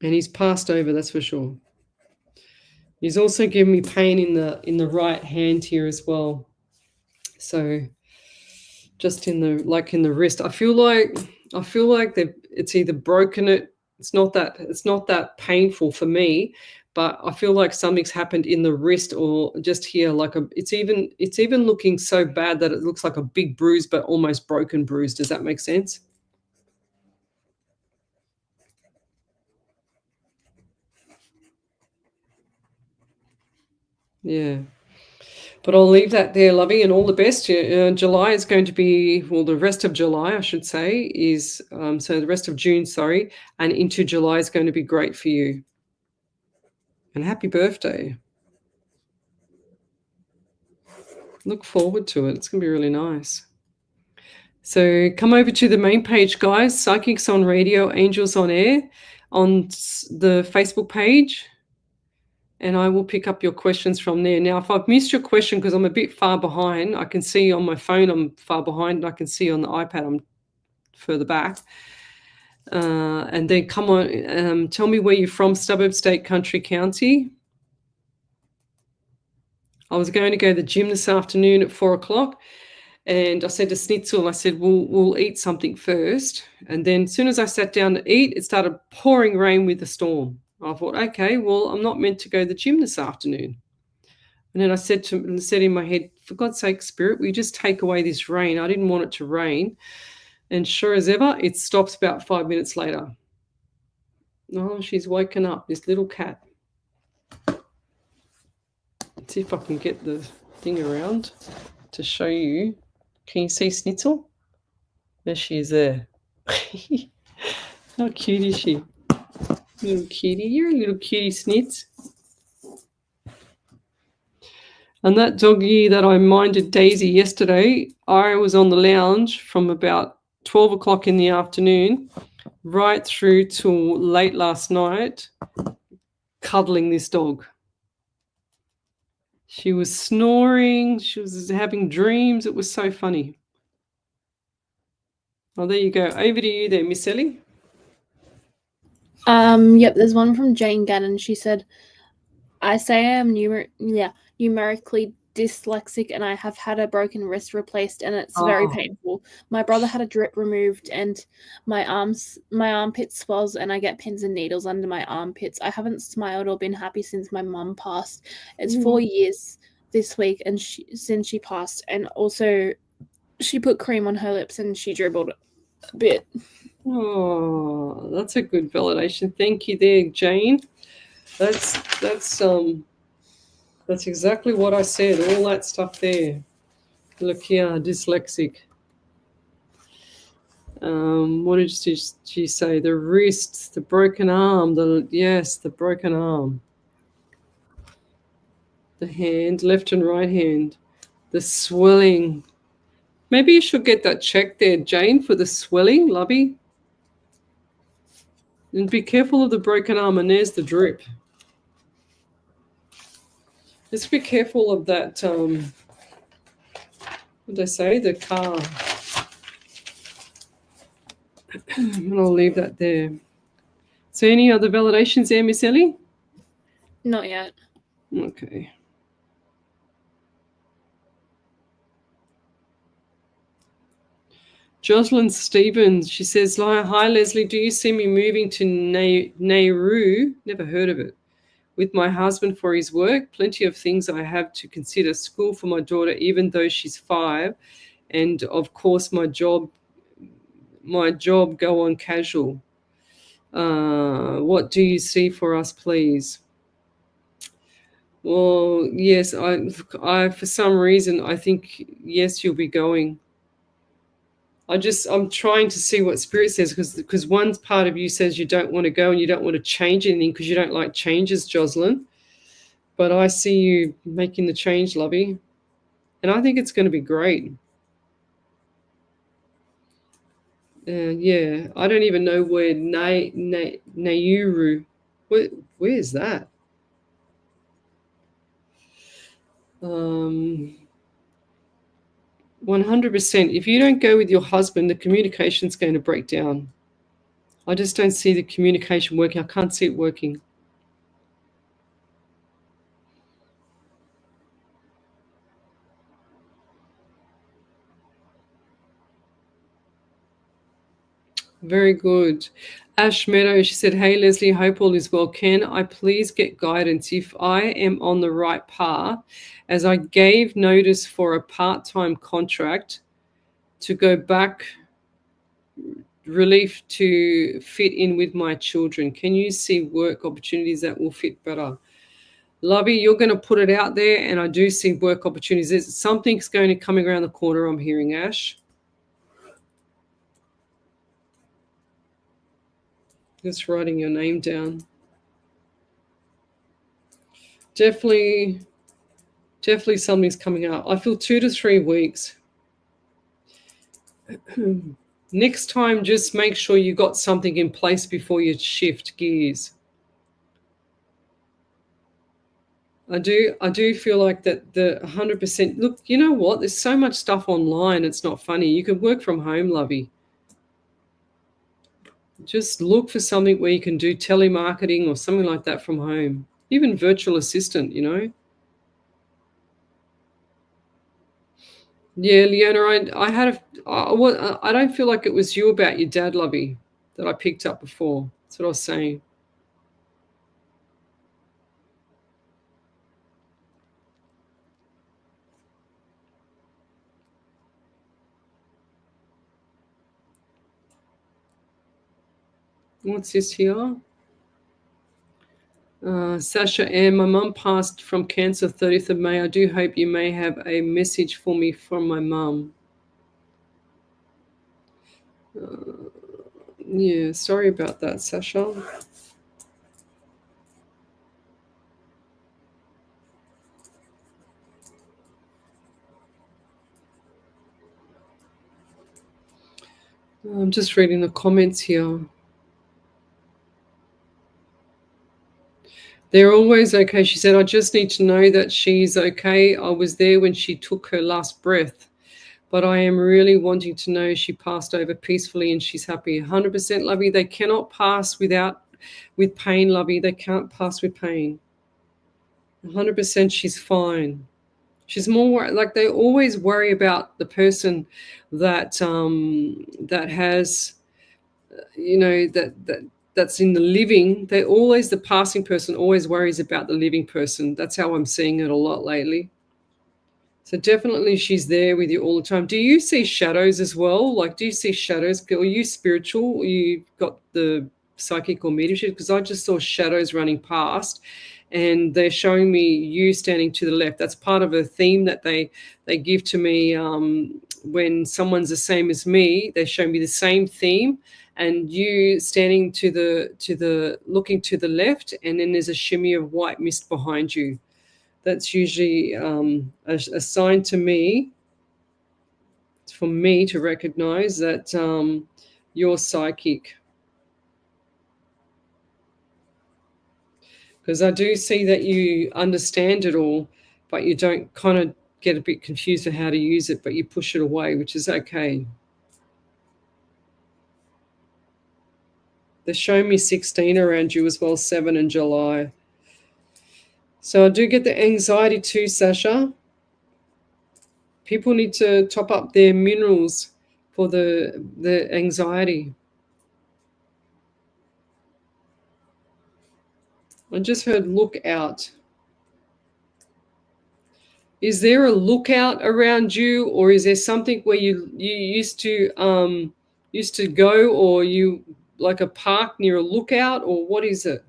And he's passed over, that's for sure. He's also given me pain in the right hand here as well. So just in the wrist. I feel like it's either broken it. It's not that painful for me, but I feel like something's happened in the wrist or just here. It's even looking so bad that it looks like a big bruise, but almost broken bruise. Does that make sense? Yeah. But I'll leave that there, lovey, and all the best. July is going to be, well, the rest of July, I should say, is, so the rest of June, sorry, and into July is going to be great for you. And happy birthday. Look forward to it. It's going to be really nice. So come over to the main page, guys, Psychics on Radio, Angels on Air, on the Facebook page. And I will pick up your questions from there. Now, if I've missed your question because I'm a bit far behind, I can see on my phone I'm far behind, and I can see on the iPad I'm further back. And then come on, tell me where you're from, suburb, state, country, county. I was going to go to the gym this afternoon at 4 o'clock, and I said to Snitzel, I said, we'll eat something first. And then as soon as I sat down to eat, it started pouring rain with the storm. I thought, okay, well, I'm not meant to go to the gym this afternoon. And then I said in my head, for God's sake, Spirit, will you just take away this rain? I didn't want it to rain. And sure as ever, it stops about 5 minutes later. Oh, she's woken up, this little cat. Let's see if I can get the thing around to show you. Can you see Snitzel? There she is there. How cute is she? Little cutie. You're a little cutie, Snitz. And that doggy that I minded Daisy yesterday, I was on the lounge from about 12 o'clock in the afternoon right through till late last night, cuddling this dog. She was snoring. She was having dreams. It was so funny. Oh, there you go. Over to you there, Miss Ellie. Yep, there's one from Jane Gannon. She said, I say I am numerically dyslexic and I have had a broken wrist replaced and it's very painful. My brother had a drip removed and my armpit swells and I get pins and needles under my armpits. I haven't smiled or been happy since my mum passed. It's 4 years this week and since she passed, and also she put cream on her lips and she dribbled a bit. Oh, that's a good validation. Thank you there, Jane. That's exactly what I said, all that stuff there. Look here, dyslexic. What did she say? The wrist, the broken arm, the broken arm. The hand, left and right hand. The swelling. Maybe you should get that checked there, Jane, for the swelling, lovey. And be careful of the broken arm, and there's the drip. Just be careful of that, what did I say? The car. And I'll leave that there. So any other validations there, Miss Ellie? Not yet. Okay. Jocelyn Stevens, she says, hi, Leslie, do you see me moving to Nauru? Never heard of it. With my husband for his work, plenty of things I have to consider. School for my daughter, even though she's 5, and of course my job go on casual. What do you see for us, please? Well, yes, I for some reason I think yes, you'll be going. I'm trying to see what Spirit says, because one part of you says you don't want to go and you don't want to change anything because you don't like changes, Jocelyn. But I see you making the change, lovey. And I think it's going to be great. Yeah, I don't even know where Nauru, where is that? 100%. If you don't go with your husband, the communication's going to break down. I just don't see the communication working. I can't see it working. Very good. Ash Meadow, she said, hey, Lesley, hope all is well. Can I please get guidance if I am on the right path, as I gave notice for a part-time contract to go back relief to fit in with my children? Can you see work opportunities that will fit better? Lovey, you're going to put it out there, and I do see work opportunities. Something's going to coming around the corner, I'm hearing, Ash. Just writing your name down. Definitely something's coming up. I feel 2 to 3 weeks. Next time, just make sure you got something in place before you shift gears. I do feel like that the 100%. Look, you know what? There's so much stuff online. It's not funny. You can work from home, Lovey. Just look for something where you can do telemarketing or something like that from home. Even virtual assistant, you know. Yeah, Leona, I don't feel like it was you about your dad, Lovey, that I picked up before. That's what I was saying. What's this here? Sasha M. My mum passed from cancer 30th of May. I do hope you may have a message for me from my mum. Yeah, sorry about that, Sasha. I'm just reading the comments here. They're always okay. She said, I just need to know that she's okay. I was there when she took her last breath, but I am really wanting to know she passed over peacefully and she's happy. 100% Lovey. They cannot pass with pain, Lovey. They can't pass with pain. 100% she's fine. She's more like they always worry about the person that has, you know, that's in the living. The passing person always worries about the living person. That's how I'm seeing it a lot lately. So definitely she's there with you all the time. Do you see shadows as well? Like, do you see shadows? Are you spiritual? Or you got the psychic or mediumship? Because I just saw shadows running past, and they're showing me you standing to the left. That's part of a theme that they give to me when someone's the same as me. They show me the same theme, and you standing to the looking to the left, and then there's a shimmy of white mist behind you. That's usually a sign to me, for me to recognize that you're psychic. Because I do see that you understand it all, but you don't kind of get a bit confused on how to use it, but you push it away, which is okay. They're showing me 16 around you as well, 7 in July. So I do get the anxiety too, Sasha. People need to top up their minerals for the anxiety. I just heard look out. Is there a lookout around you, or is there something where you used to go, or you like a park near a lookout, or what is it?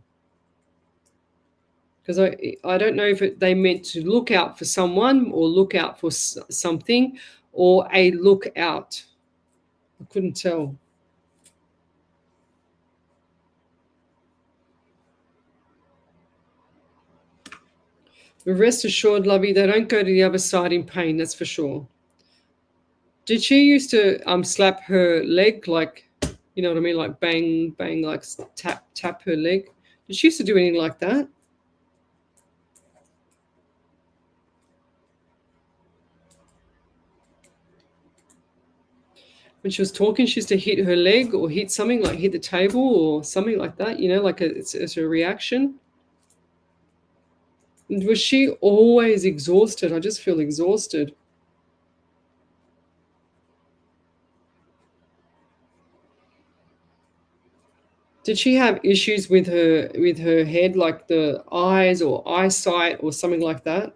Because I don't know if they meant to look out for someone or look out for something, or a lookout. I couldn't tell. But rest assured, Lovey, they don't go to the other side in pain, that's for sure. Did she used to slap her leg, like, you know what I mean, like bang, bang, like tap her leg? Did she used to do anything like that? when she was talking, she used to hit her leg or hit something, like hit the table or something like that, you know, like it's a reaction. And was she always exhausted? I just feel exhausted. Did she have issues with her head, like the eyes or eyesight or something like that?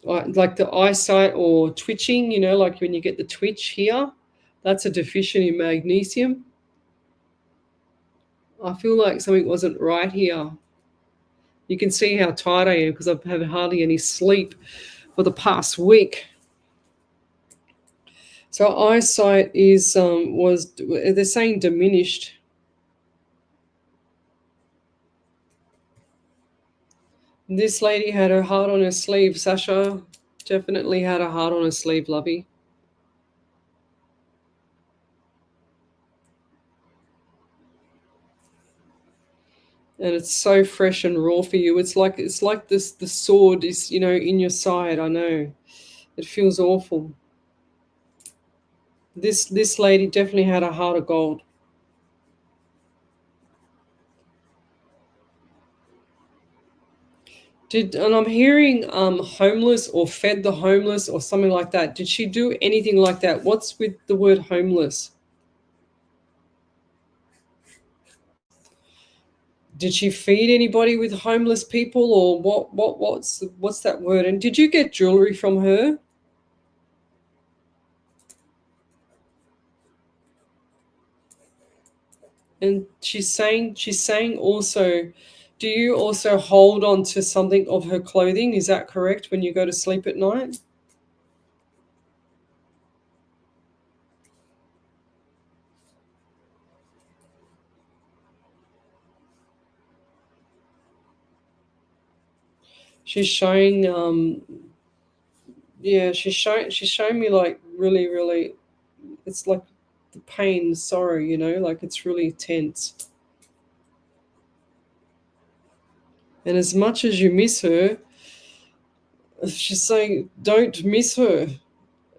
Like the eyesight or twitching, you know, like when you get the twitch here, that's a deficient in magnesium. I feel like something wasn't right here. You can see how tired I am because I've had hardly any sleep for the past week. So eyesight is they're saying diminished. This lady had her heart on her sleeve. Sasha definitely had her heart on her sleeve, lovey. And it's so fresh and raw for you. It's like this, the sword is, you know, in your side. I know. It feels awful. This lady definitely had a heart of gold. And I'm hearing homeless or fed the homeless or something like that. Did she do anything like that? What's with the word homeless? Did she feed anybody with homeless people, or what's that word? And did you get jewelry from her? And she's saying also, do you also hold on to something of her clothing? Is that correct when you go to sleep at night? She's showing she's showing me like really, it's like the pain, sorrow, you know, like it's really tense. And as much as you miss her, she's saying don't miss her.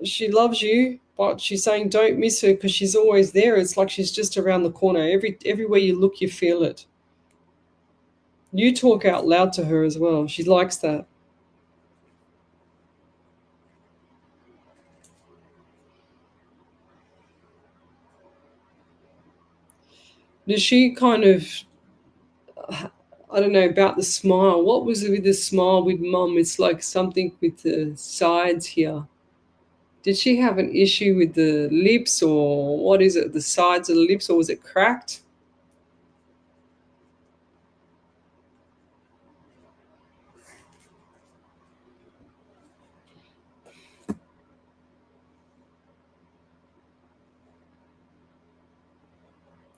She loves you, but she's saying don't miss her because she's always there. It's like she's just around the corner. Everywhere you look, you feel it. You talk out loud to her as well. She likes that. Does she kind of, I don't know, about the smile? What was it with the smile with Mum? It's like something with the sides here. Did she have an issue with the lips, or what is it, the sides of the lips, or was it cracked?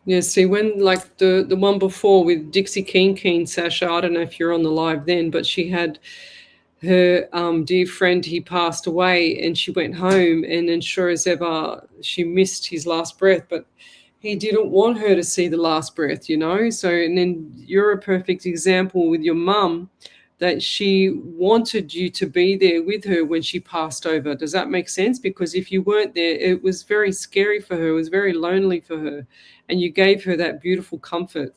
Yeah, see, when like the one before with Dixie Keen, Sasha, I don't know if you're on the live then, but she had her dear friend, he passed away, and she went home, and then sure as ever, she missed his last breath, but he didn't want her to see the last breath, you know? So, and then you're a perfect example with your mum that she wanted you to be there with her when she passed over. Does that make sense? Because if you weren't there, it was very scary for her. It was very lonely for her. And you gave her that beautiful comfort.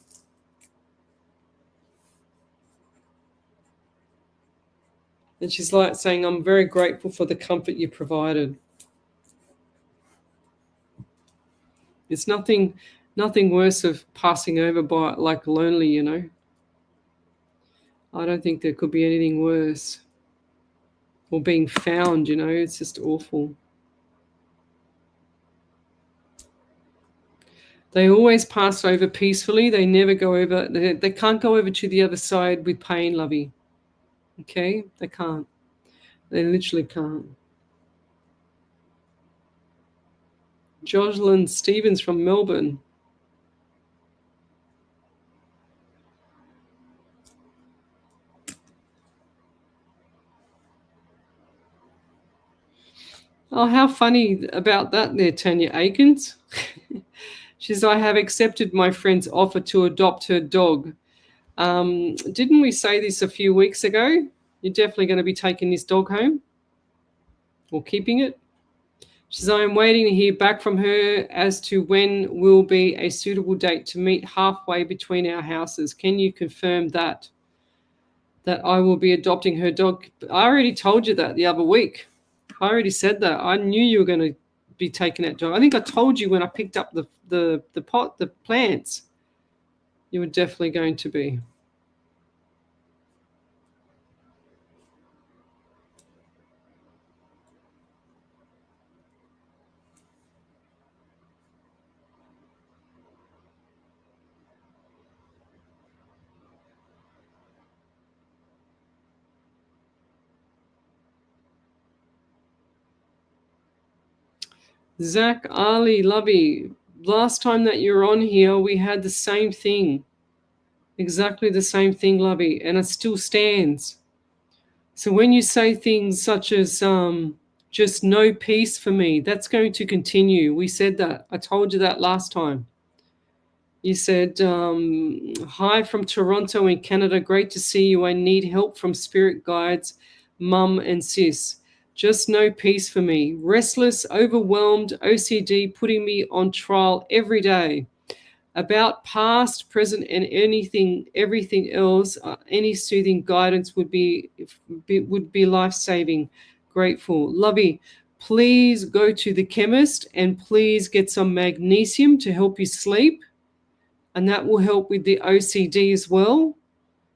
And she's like saying, I'm very grateful for the comfort you provided. It's nothing worse of passing over by like lonely, you know. I don't think there could be anything worse. Or being found, you know, it's just awful. They always pass over peacefully. They never go over. They can't go over to the other side with pain, lovey. Okay? They can't. They literally can't. Jocelyn Stevens from Melbourne. Oh, how funny about that there, Tanya Akins. She says, I have accepted my friend's offer to adopt her dog. Didn't we say this a few weeks ago? You're definitely going to be taking this dog home? or keeping it. She says, I am waiting to hear back from her as to when will be a suitable date to meet halfway between our houses. Can you confirm that I will be adopting her dog? I already told you that the other week. I already said that. I knew you were going to be taking that dog. I think I told you when I picked up the plants, you were definitely going to be. Zach, Ali, Lovey, last time that you were on here, we had the same thing. Exactly the same thing, Lovey, and it still stands. So when you say things such as just no peace for me, that's going to continue. We said that. I told you that last time. You said, hi from Toronto in Canada. Great to see you. I need help from spirit guides, mum and sis. Just no peace for me. Restless, overwhelmed, OCD putting me on trial every day. About past, present, and everything else, any soothing guidance would be life-saving. Grateful. Lovey, please go to the chemist and please get some magnesium to help you sleep. And that will help with the OCD as well.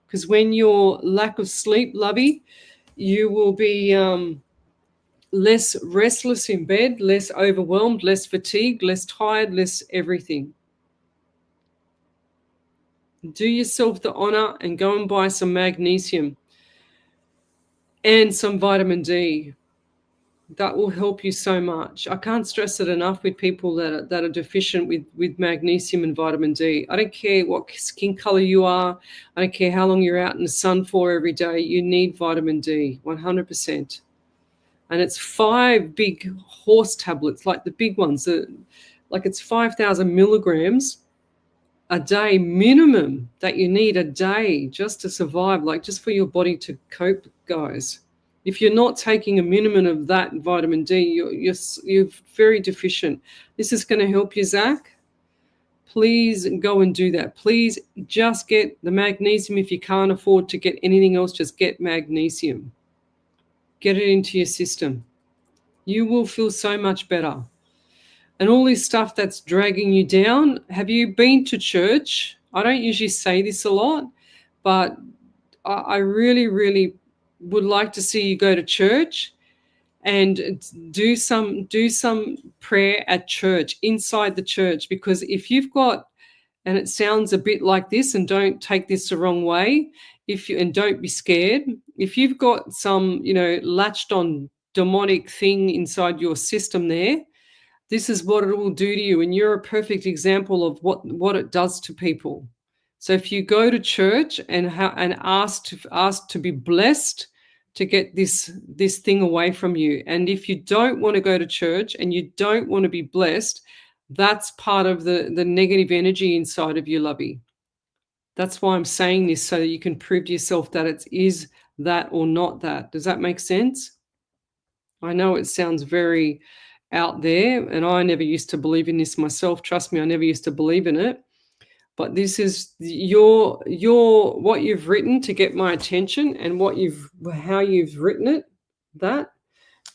Because when you're lack of sleep, Lovey, you will be less restless in bed, less overwhelmed, less fatigued, less tired, less everything. Do yourself the honor and go and buy some magnesium and some vitamin D. That will help you so much. I can't stress it enough with people that are deficient with magnesium and vitamin D. I don't care what skin color you are. I don't care how long you're out in the sun for every day. You need vitamin D, 100%. And it's 5 big horse tablets, like the big ones. Like it's 5,000 milligrams a day minimum that you need a day just to survive, like just for your body to cope, guys. If you're not taking a minimum of that vitamin D, you're very deficient. This is going to help you, Zach. Please go and do that. Please just get the magnesium. If you can't afford to get anything else, just get magnesium. Get it into your system. You will feel so much better. And all this stuff that's dragging you down, have you been to church? I don't usually say this a lot, but I really, really would like to see you go to church and do some prayer at church, inside the church. Because if you've got, and it sounds a bit like this, and don't take this the wrong way, and don't be scared, if you've got some, latched on demonic thing inside your system there, this is what it will do to you. And you're a perfect example of what it does to people. So if you go to church and ask to be blessed to get this thing away from you, and if you don't want to go to church and you don't want to be blessed, that's part of the negative energy inside of you, Lovey. That's why I'm saying this, so that you can prove to yourself that it is that or not that. Does that make sense? I know it sounds very out there, and I never used to believe in this myself. Trust me, I never used to believe in it. But this is your what you've written to get my attention, and how you've written it. That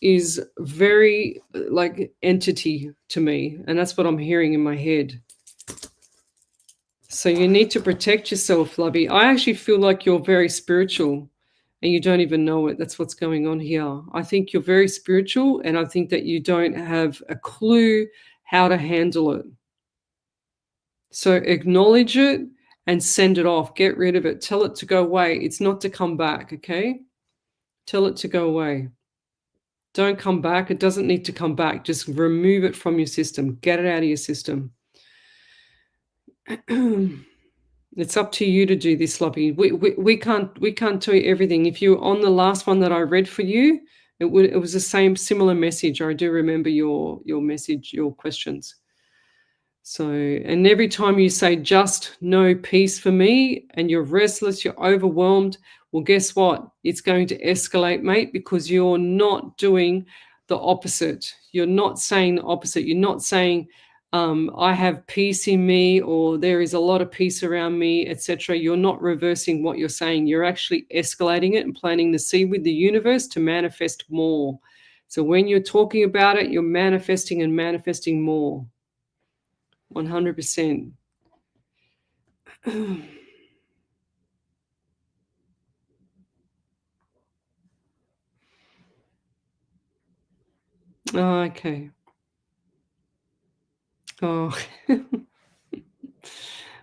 is very like entity to me, and that's what I'm hearing in my head. So you need to protect yourself, Lovey. I actually feel like you're very spiritual and you don't even know it. That's what's going on here. I think you're very spiritual, and I think that you don't have a clue how to handle it. So acknowledge it and send it off. Get rid of it. Tell it to go away. It's not to come back, okay? Tell it to go away. Don't come back. It doesn't need to come back. Just remove it from your system. Get it out of your system. It's up to you to do this, Lovey. We can't tell you everything. If you're on the last one that I read for you, it was the similar message. I do remember your message, your questions. So, and every time you say just no peace for me, and you're restless, you're overwhelmed, well, guess what? It's going to escalate, mate, because you're not doing the opposite. You're not saying the opposite. You're not saying, I have peace in me, or there is a lot of peace around me, etc. You're not reversing what you're saying. You're actually escalating it and planting the seed with the universe to manifest more. So when you're talking about it, you're manifesting and manifesting more. 100%. Oh, okay. Oh,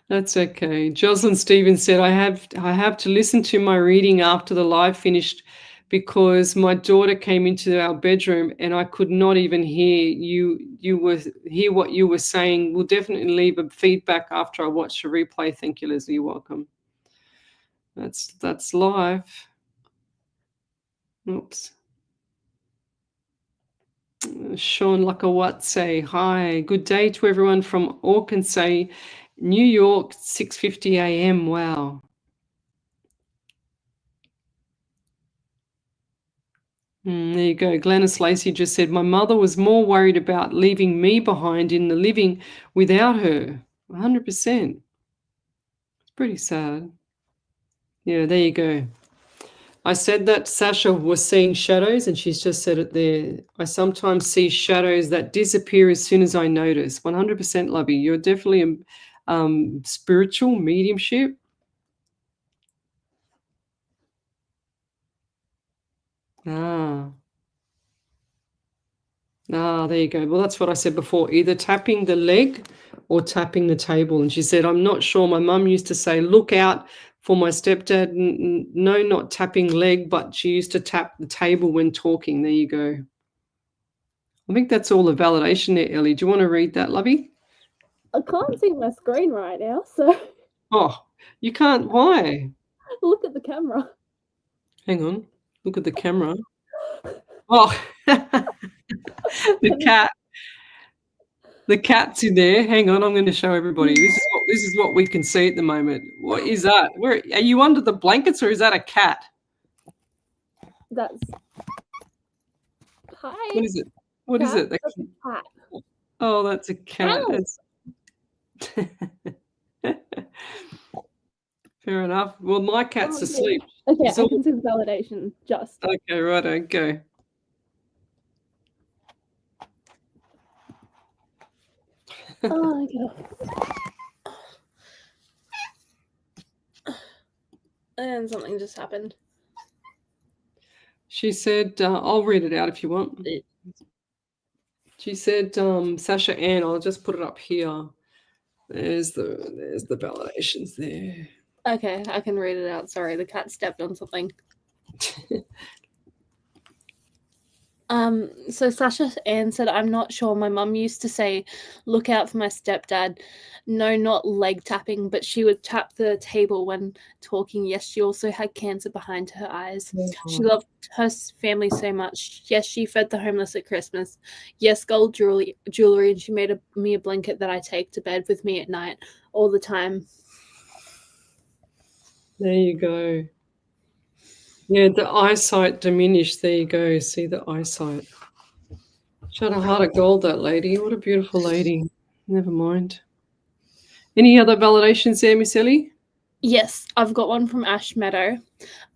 that's okay. Jocelyn Stevens said, I have to listen to my reading after the live finished because my daughter came into our bedroom and I could not even hear hear what you were saying. We'll definitely leave a feedback after I watch the replay. Thank you, Leslie. You're welcome. That's live. Oops. Sean Lakawatse, hi. Good day to everyone from Arkansas, New York, 6:50 a.m. Wow. There you go. Glennis Lacey just said, my mother was more worried about leaving me behind in the living without her. 100%. It's pretty sad. Yeah, there you go. I said that Sasha was seeing shadows, and she's just said it there. I sometimes see shadows that disappear as soon as I notice. 100% Lovey. You're definitely a spiritual mediumship. There you go. Well, that's what I said before, either tapping the leg or tapping the table. And she said, I'm not sure. My mum used to say, look out for my stepdad. No, not tapping leg, but she used to tap the table when talking. There you go. I think that's all the validation there, Ellie. Do you want to read that, Lovey? I can't see my screen right now, so... Oh, you can't? Why? Look at the camera. Hang on. Look at the camera. Oh, the cat. The cat's in there. Hang on, I'm going to show everybody. This is what we can see at the moment. What is that? Where are you, under the blankets, or is that a cat? That's... Hi. What is it? What cat? Is it? That's a cat. Oh, that's a cat. Fair enough. Well, my cat's asleep. Okay, I can see the validation. Just. Okay, righto, go. Oh my god. And something just happened. She said, I'll read it out if you want. She said, Sasha Ann, I'll just put it up here. There's the validations there. Okay, I can read it out. Sorry, the cat stepped on something. So Sasha Ann said, I'm not sure. My mum used to say, look out for my stepdad. No, not leg tapping, but she would tap the table when talking. Yes, she also had cancer behind her eyes. Mm-hmm. She loved her family so much. Yes, she fed the homeless at Christmas. Yes, gold jewelry, and she made me a blanket that I take to bed with me at night all the time. There you go. Yeah, the eyesight diminished. There you go. See the eyesight. She had a heart of gold, that lady. What a beautiful lady. Never mind. Any other validations there, Miss Ellie? Yes, I've got one from Ash Meadow.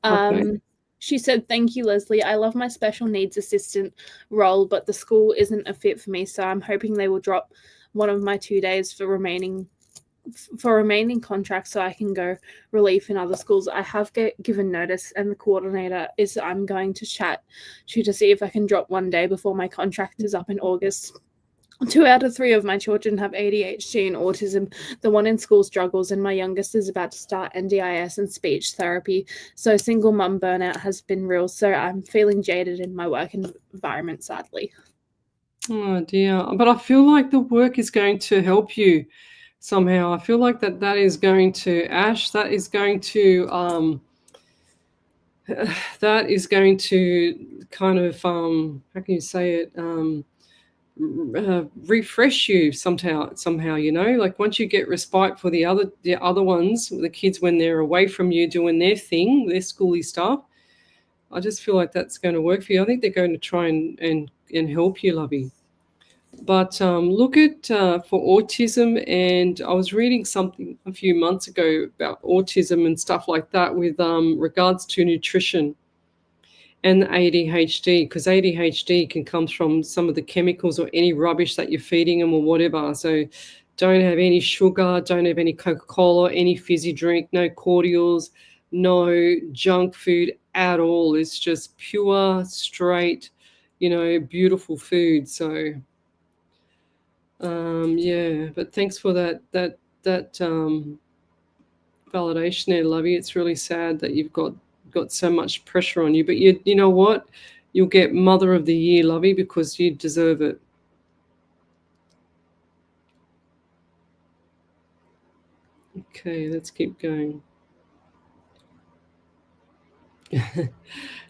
Okay. She said, thank you, Leslie. I love my special needs assistant role, but the school isn't a fit for me, so I'm hoping they will drop one of my 2 days for remaining contracts so I can go relief in other schools. I have given notice, and the coordinator is I'm going to chat to see if I can drop 1 day before my contract is up in August. 2 out of 3 of my children have ADHD and autism. The one in school struggles, and my youngest is about to start NDIS and speech therapy. So single mum burnout has been real. So I'm feeling jaded in my work environment, sadly. Oh dear. But I feel like the work is going to help you somehow. I feel like that is going to, Ash, that is going to kind of, how can you say it, refresh you somehow, you know, like once you get respite for the other ones, the kids, when they're away from you doing their thing, their schooly stuff, I just feel like that's going to work for you. I think they're going to try and help you, lovey. But look at for autism, and I was reading something a few months ago about autism and stuff like that with regards to nutrition and ADHD, because ADHD can come from some of the chemicals or any rubbish that you're feeding them or whatever. So don't have any sugar, don't have any Coca-Cola, any fizzy drink, no cordials, no junk food at all. It's just pure, straight, beautiful food. So yeah, but thanks for that validation there, Lovey. It's really sad that you've got so much pressure on you, but you know what? You'll get Mother of the Year, Lovey, because you deserve it. Okay, let's keep going.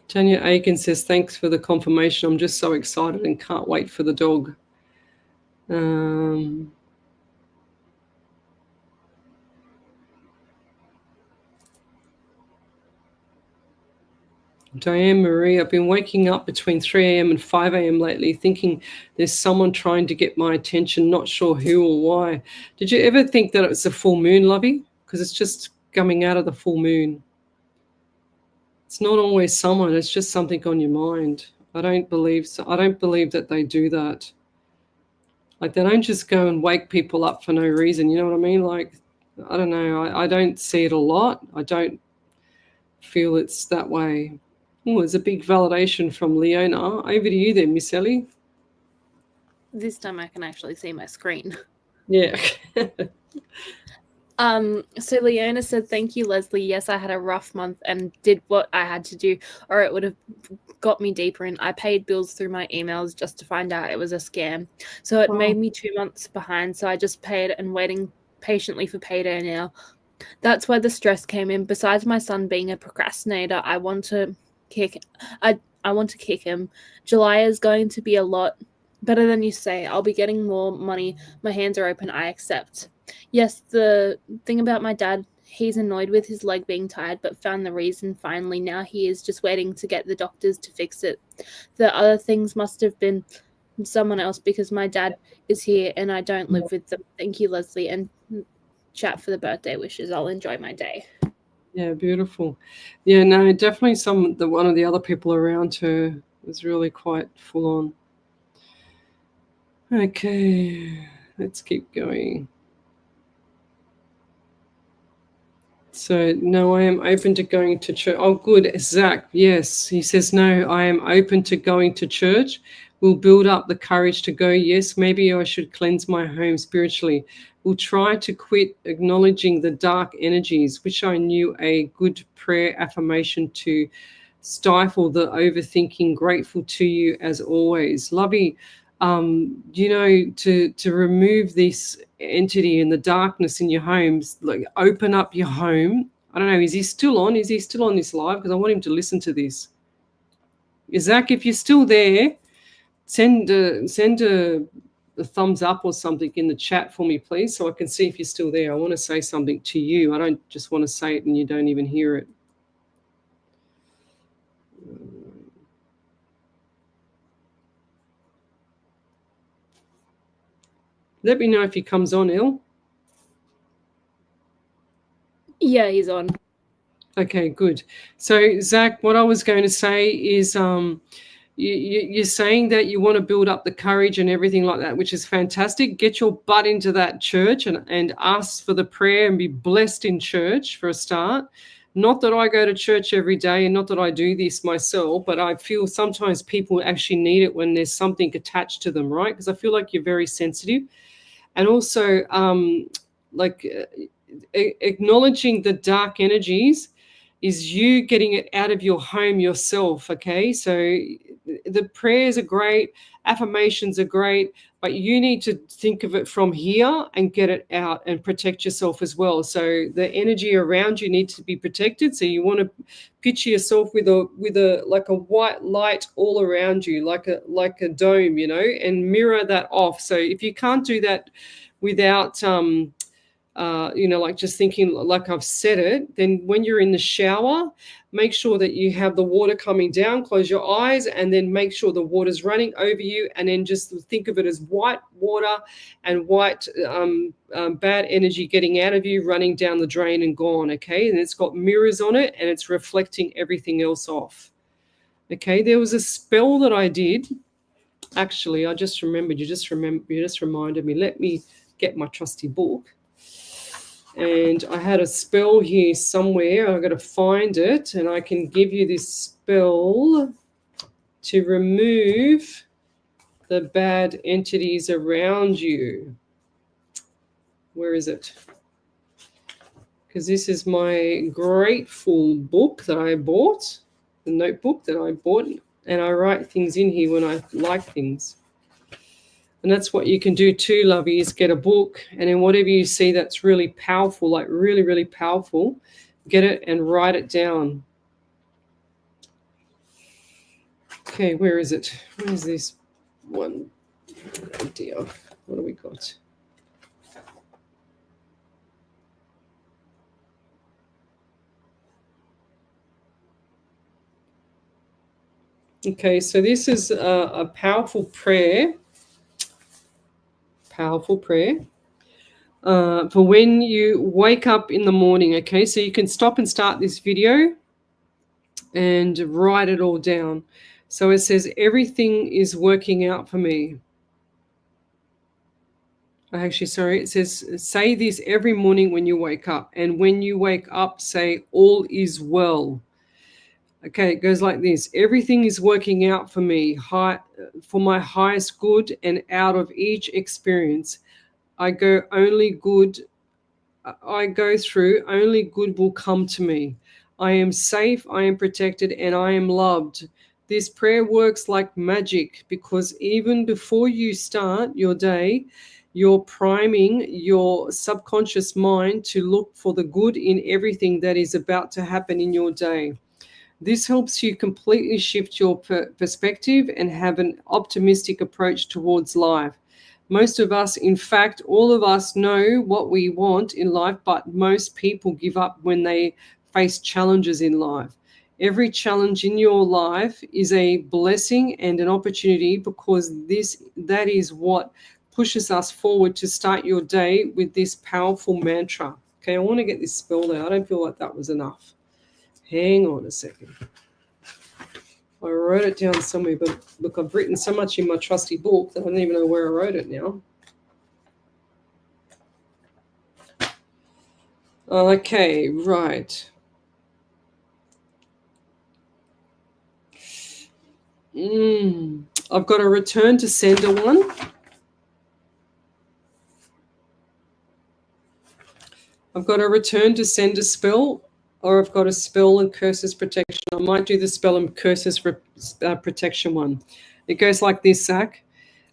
Tanya Aiken says, thanks for the confirmation. I'm just so excited and can't wait for the dog. Diane Marie, I've been waking up between 3 a.m. and 5 a.m. lately thinking there's someone trying to get my attention, not sure who or why. Did you ever think that it was a full moon, Lovey? Because it's just coming out of the full moon. It's not always someone, it's just something on your mind. I don't believe that they do that. Like, they don't just go and wake people up for no reason, you know what I mean? Like, I don't know, I don't see it a lot. I don't feel it's that way. Oh, there's a big validation from Leona. Over to you then, Miss Ellie. This time I can actually see my screen. Yeah. So Leona said, thank you, Lesley. Yes, I had a rough month and did what I had to do, or it would have got me deeper in. I paid bills through my emails just to find out it was a scam. So it made me 2 months behind. So I just paid and waiting patiently for payday now. That's where the stress came in. Besides my son being a procrastinator, I want to kick him. July is going to be a lot better than you say. I'll be getting more money. My hands are open. I accept. Yes, the thing about my dad, he's annoyed with his leg being tired, but found the reason finally. Now he is just waiting to get the doctors to fix it. The other things must have been someone else because my dad is here and I don't live with them. Thank you, Lesley, and chat for the birthday wishes. I'll enjoy my day. Yeah, beautiful. Yeah, no, definitely one of the other people around her was really quite full on. Okay, let's keep going. So, no, I am open to going to church. Oh, good, Zach. Yes, he says, no, I am open to going to church. We'll build up the courage to go. Yes, maybe I should cleanse my home spiritually. We'll try to quit acknowledging the dark energies, which I knew a good prayer affirmation to stifle the overthinking. Grateful to you as always. Lovey, to remove this entity and the darkness in your homes, like open up your home. I don't know, is he still on this live? Because I want him to listen to this. Zach, if you're still there, send a thumbs up or something in the chat for me, please, so I can see if you're still there. I want to say something to you. I don't just want to say it and you don't even hear it. Let me know if he comes on, Il. Yeah, he's on. Okay, good. So, Zach, what I was going to say is you're saying that you want to build up the courage and everything like that, which is fantastic. Get your butt into that church and ask for the prayer and be blessed in church for a start. Not that I go to church every day and not that I do this myself, but I feel sometimes people actually need it when there's something attached to them, right? Because I feel like you're very sensitive. And also, acknowledging the dark energies is you getting it out of your home yourself, okay? So the prayers are great, affirmations are great, but you need to think of it from here and get it out and protect yourself as well. So the energy around you needs to be protected. So you want to picture yourself with a like a white light all around you, like a dome, and mirror that off. So if you can't do that without like just thinking like I've said it, then when you're in the shower, make sure that you have the water coming down, close your eyes, and then make sure the water's running over you, and then just think of it as white water and white bad energy getting out of you, running down the drain and gone, okay? And it's got mirrors on it, and it's reflecting everything else off. Okay, there was a spell that I did. Actually, I just remembered, you just reminded me. Let me get my trusty book. And I had a spell here somewhere. I've got to find it, and I can give you this spell to remove the bad entities around you. Where is it? Because this is my grateful book that I bought, the notebook that I bought, and I write things in here when I like things. And that's what you can do too, lovies, get a book, and then whatever you see that's really powerful, like really, really powerful, get it and write it down. Okay, where is it? Where is this one? Oh dear, what do we got? Okay, so this is a powerful prayer. Powerful prayer. For when you wake up in the morning, okay? So you can stop and start this video and write it all down. So it says, everything is working out for me. Actually, sorry, it says, say this every morning when you wake up. And when you wake up, say, all is well. Okay, it goes like this. Everything is working out for me, for my highest good, and out of each experience, I go through, only good will come to me. I am safe, I am protected, and I am loved. This prayer works like magic because even before you start your day, you're priming your subconscious mind to look for the good in everything that is about to happen in your day. This helps you completely shift your perspective and have an optimistic approach towards life. Most of us, in fact, all of us know what we want in life, but most people give up when they face challenges in life. Every challenge in your life is a blessing and an opportunity because that is what pushes us forward to start your day with this powerful mantra. Okay, I want to get this spelled out. I don't feel like that was enough. Hang on a second. I wrote it down somewhere, but look, I've written so much in my trusty book that I don't even know where I wrote it now. Okay, right. I've got a return to sender one. I've got a return to sender spell, or I've got a spell and curses protection. I might do the spell and curses protection one. It goes like this, Zach.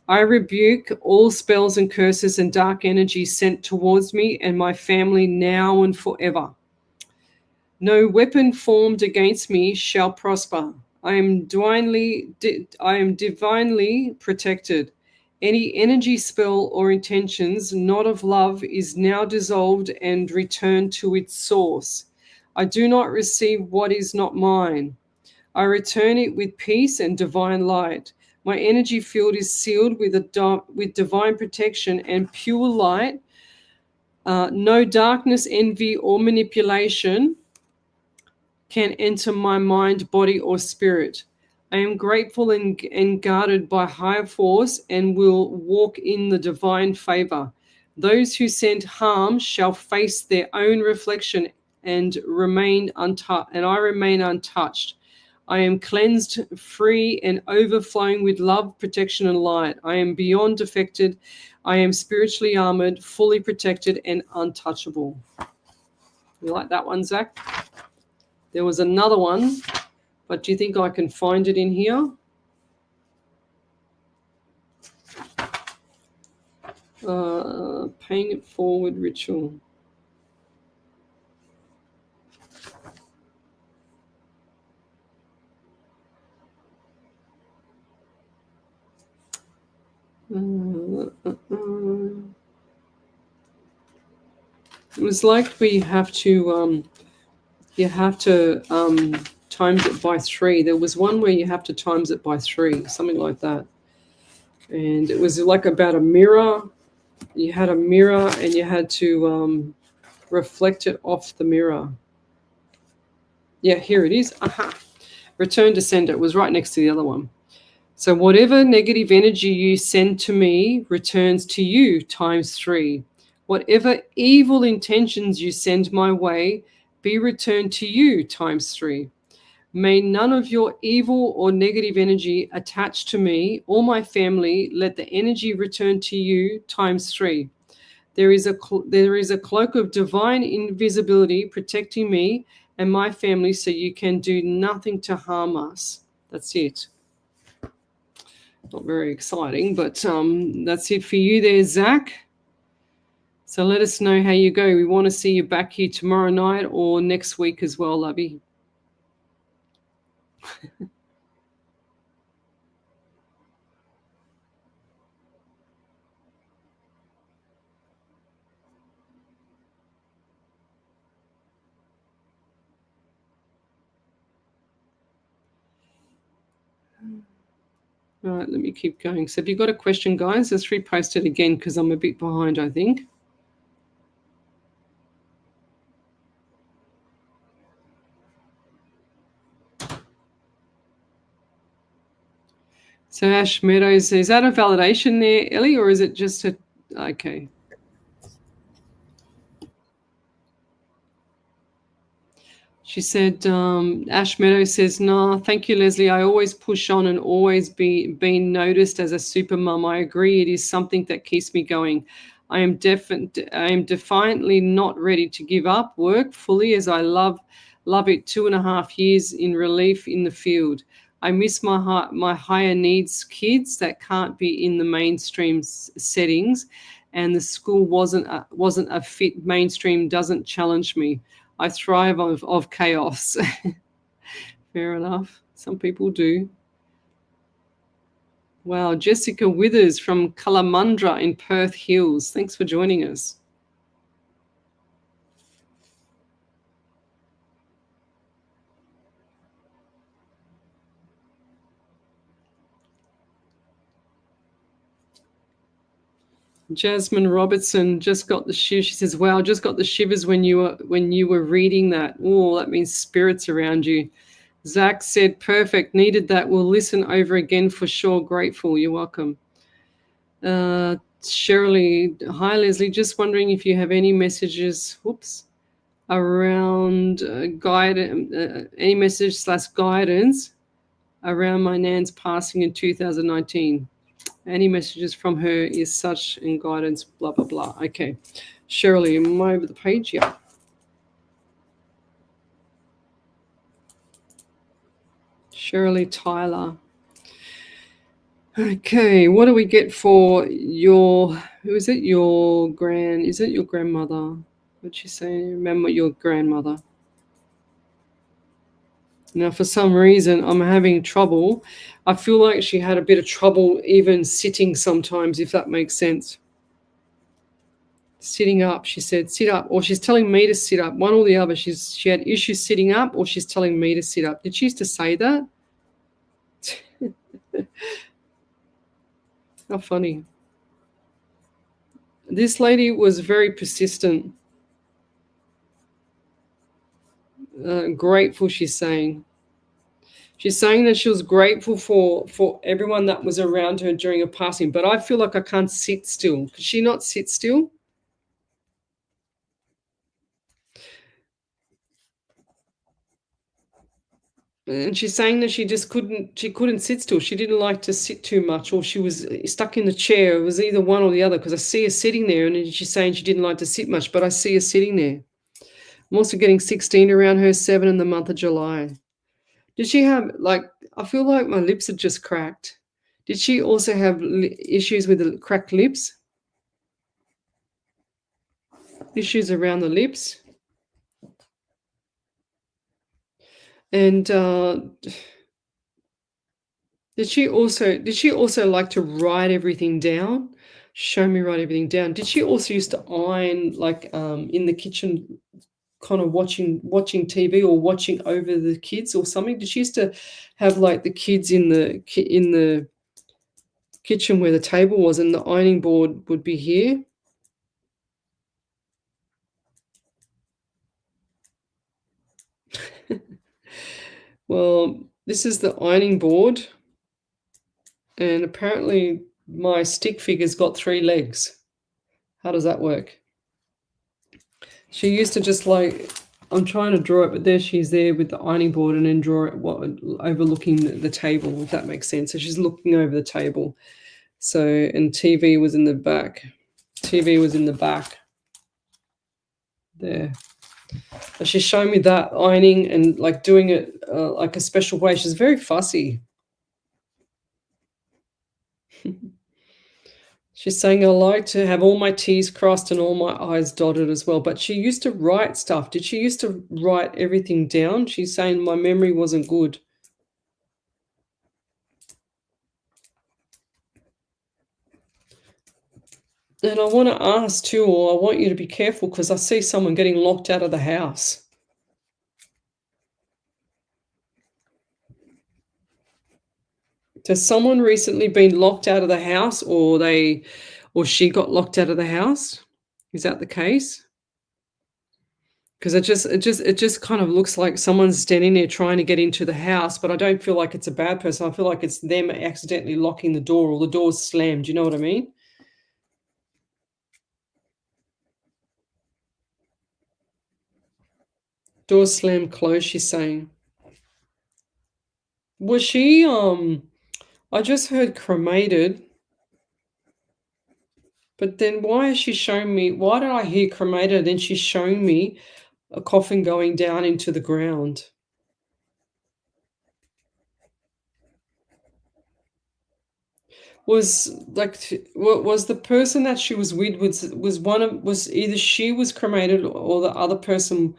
I rebuke all spells and curses and dark energies sent towards me and my family now and forever. No weapon formed against me shall prosper. I am divinely protected. Any energy spell or intentions not of love is now dissolved and returned to its source. I do not receive what is not mine. I return it with peace and divine light. My energy field is sealed with divine protection and pure light. No darkness, envy, or manipulation can enter my mind, body, or spirit. I am grateful and guarded by higher force and will walk in the divine favor. Those who send harm shall face their own reflection and remain untouched, and I remain untouched. I am cleansed, free, and overflowing with love, protection, and light. I am beyond affected. I am spiritually armored, fully protected, and untouchable. You like that one, Zach? There was another one, but do you think I can find it in here? Paying it forward ritual. was like where you have to times it by 3. There was one where you have to times it by 3, something like that. And it was like about a mirror. You had a mirror and you had to reflect it off the mirror. Yeah, here it is. Aha. Return to sender. It was right next to the other one. So whatever negative energy you send to me returns to you times 3. Whatever evil intentions you send my way be returned to you times 3. May none of your evil or negative energy attach to me or my family. Let the energy return to you times 3. There is a cloak of divine invisibility protecting me and my family, so you can do nothing to harm us. That's it. Not very exciting, but that's it for you there, Zach. So let us know how you go. We want to see you back here tomorrow night or next week as well, lovey. All right, let me keep going. So if you've got a question, guys, just repost it again because I'm a bit behind, I think. So Ash Meadows, is that a validation there, Ellie, or is it just a... Okay. She said, Ash Meadows says, "No, thank you, Lesley. I always push on and always being noticed as a super mum. I agree. It is something that keeps me going. I am defiantly not ready to give up work fully as I love it. 2.5 years in relief in the field. I miss my higher needs kids that can't be in the mainstream settings, and the school wasn't a fit. Mainstream doesn't challenge me. I thrive of chaos." Fair enough. Some people do. Wow. Jessica Withers from Kalamundra in Perth Hills. Thanks for joining us. Jasmine Robertson just got the shivers. She says, "Wow, just got the shivers when you were reading that. Oh, that means spirits around you." Zach said, "Perfect. Needed that. We'll listen over again for sure. Grateful." You're welcome. Shirley, "Hi Lesley. Just wondering if you have any messages. Around any message / guidance around my nan's passing in 2019. Any messages from her is such and guidance, blah, blah, blah." Okay. Shirley, am I over the page? Yeah. Shirley Tyler. Okay. What do we get for your grandmother? What'd she say? Remember your grandmother. Now, for some reason, I'm having trouble. I feel like she had a bit of trouble even sitting sometimes, if that makes sense. Sitting up, she said, sit up, or she's telling me to sit up, one or the other. She had issues sitting up, or she's telling me to sit up. Did she used to say that? How funny. This lady was very persistent. Grateful, she's saying. She's saying that she was grateful for everyone that was around her during her passing. But I feel like I can't sit still. Could she not sit still? And she's saying that she couldn't sit still. She didn't like to sit too much, or she was stuck in the chair. It was either one or the other, because I see her sitting there, and she's saying she didn't like to sit much, but I see her sitting there. I'm also getting 16 around her, 7 in the month of July. Did she have, I feel like my lips had just cracked. Did she also have issues with the cracked lips? Issues around the lips? And did she also like to write everything down? Show me, write everything down. Did she also used to iron, like, in the kitchen, kind of watching TV or watching over the kids or something? Did she used to have, like, the kids in the kitchen where the table was and the ironing board would be here? Well, this is the ironing board, and apparently my stick figure's got 3 legs. How does that work? She used to just, like, I'm trying to draw it, but there she's there with the ironing board and then draw it overlooking the table, if that makes sense. So she's looking over the table. So, and TV was in the back. TV was in the back there. And she's showing me that ironing and, like, doing it like a special way. She's very fussy. She's saying, I like to have all my T's crossed and all my I's dotted as well. But she used to write stuff. Did she used to write everything down? She's saying my memory wasn't good. And I want to ask too, or I want you to be careful, because I see someone getting locked out of the house. Has someone recently been locked out of the house, or she got locked out of the house? Is that the case? Because it just kind of looks like someone's standing there trying to get into the house, but I don't feel like it's a bad person. I feel like it's them accidentally locking the door, or the door's slammed. You know what I mean? Door's slammed closed, she's saying. Was she I just heard cremated. But then why is she showing me, why did I hear cremated, then she's showing me a coffin going down into the ground? Was, like, was the person that she was with, was either she was cremated or the other person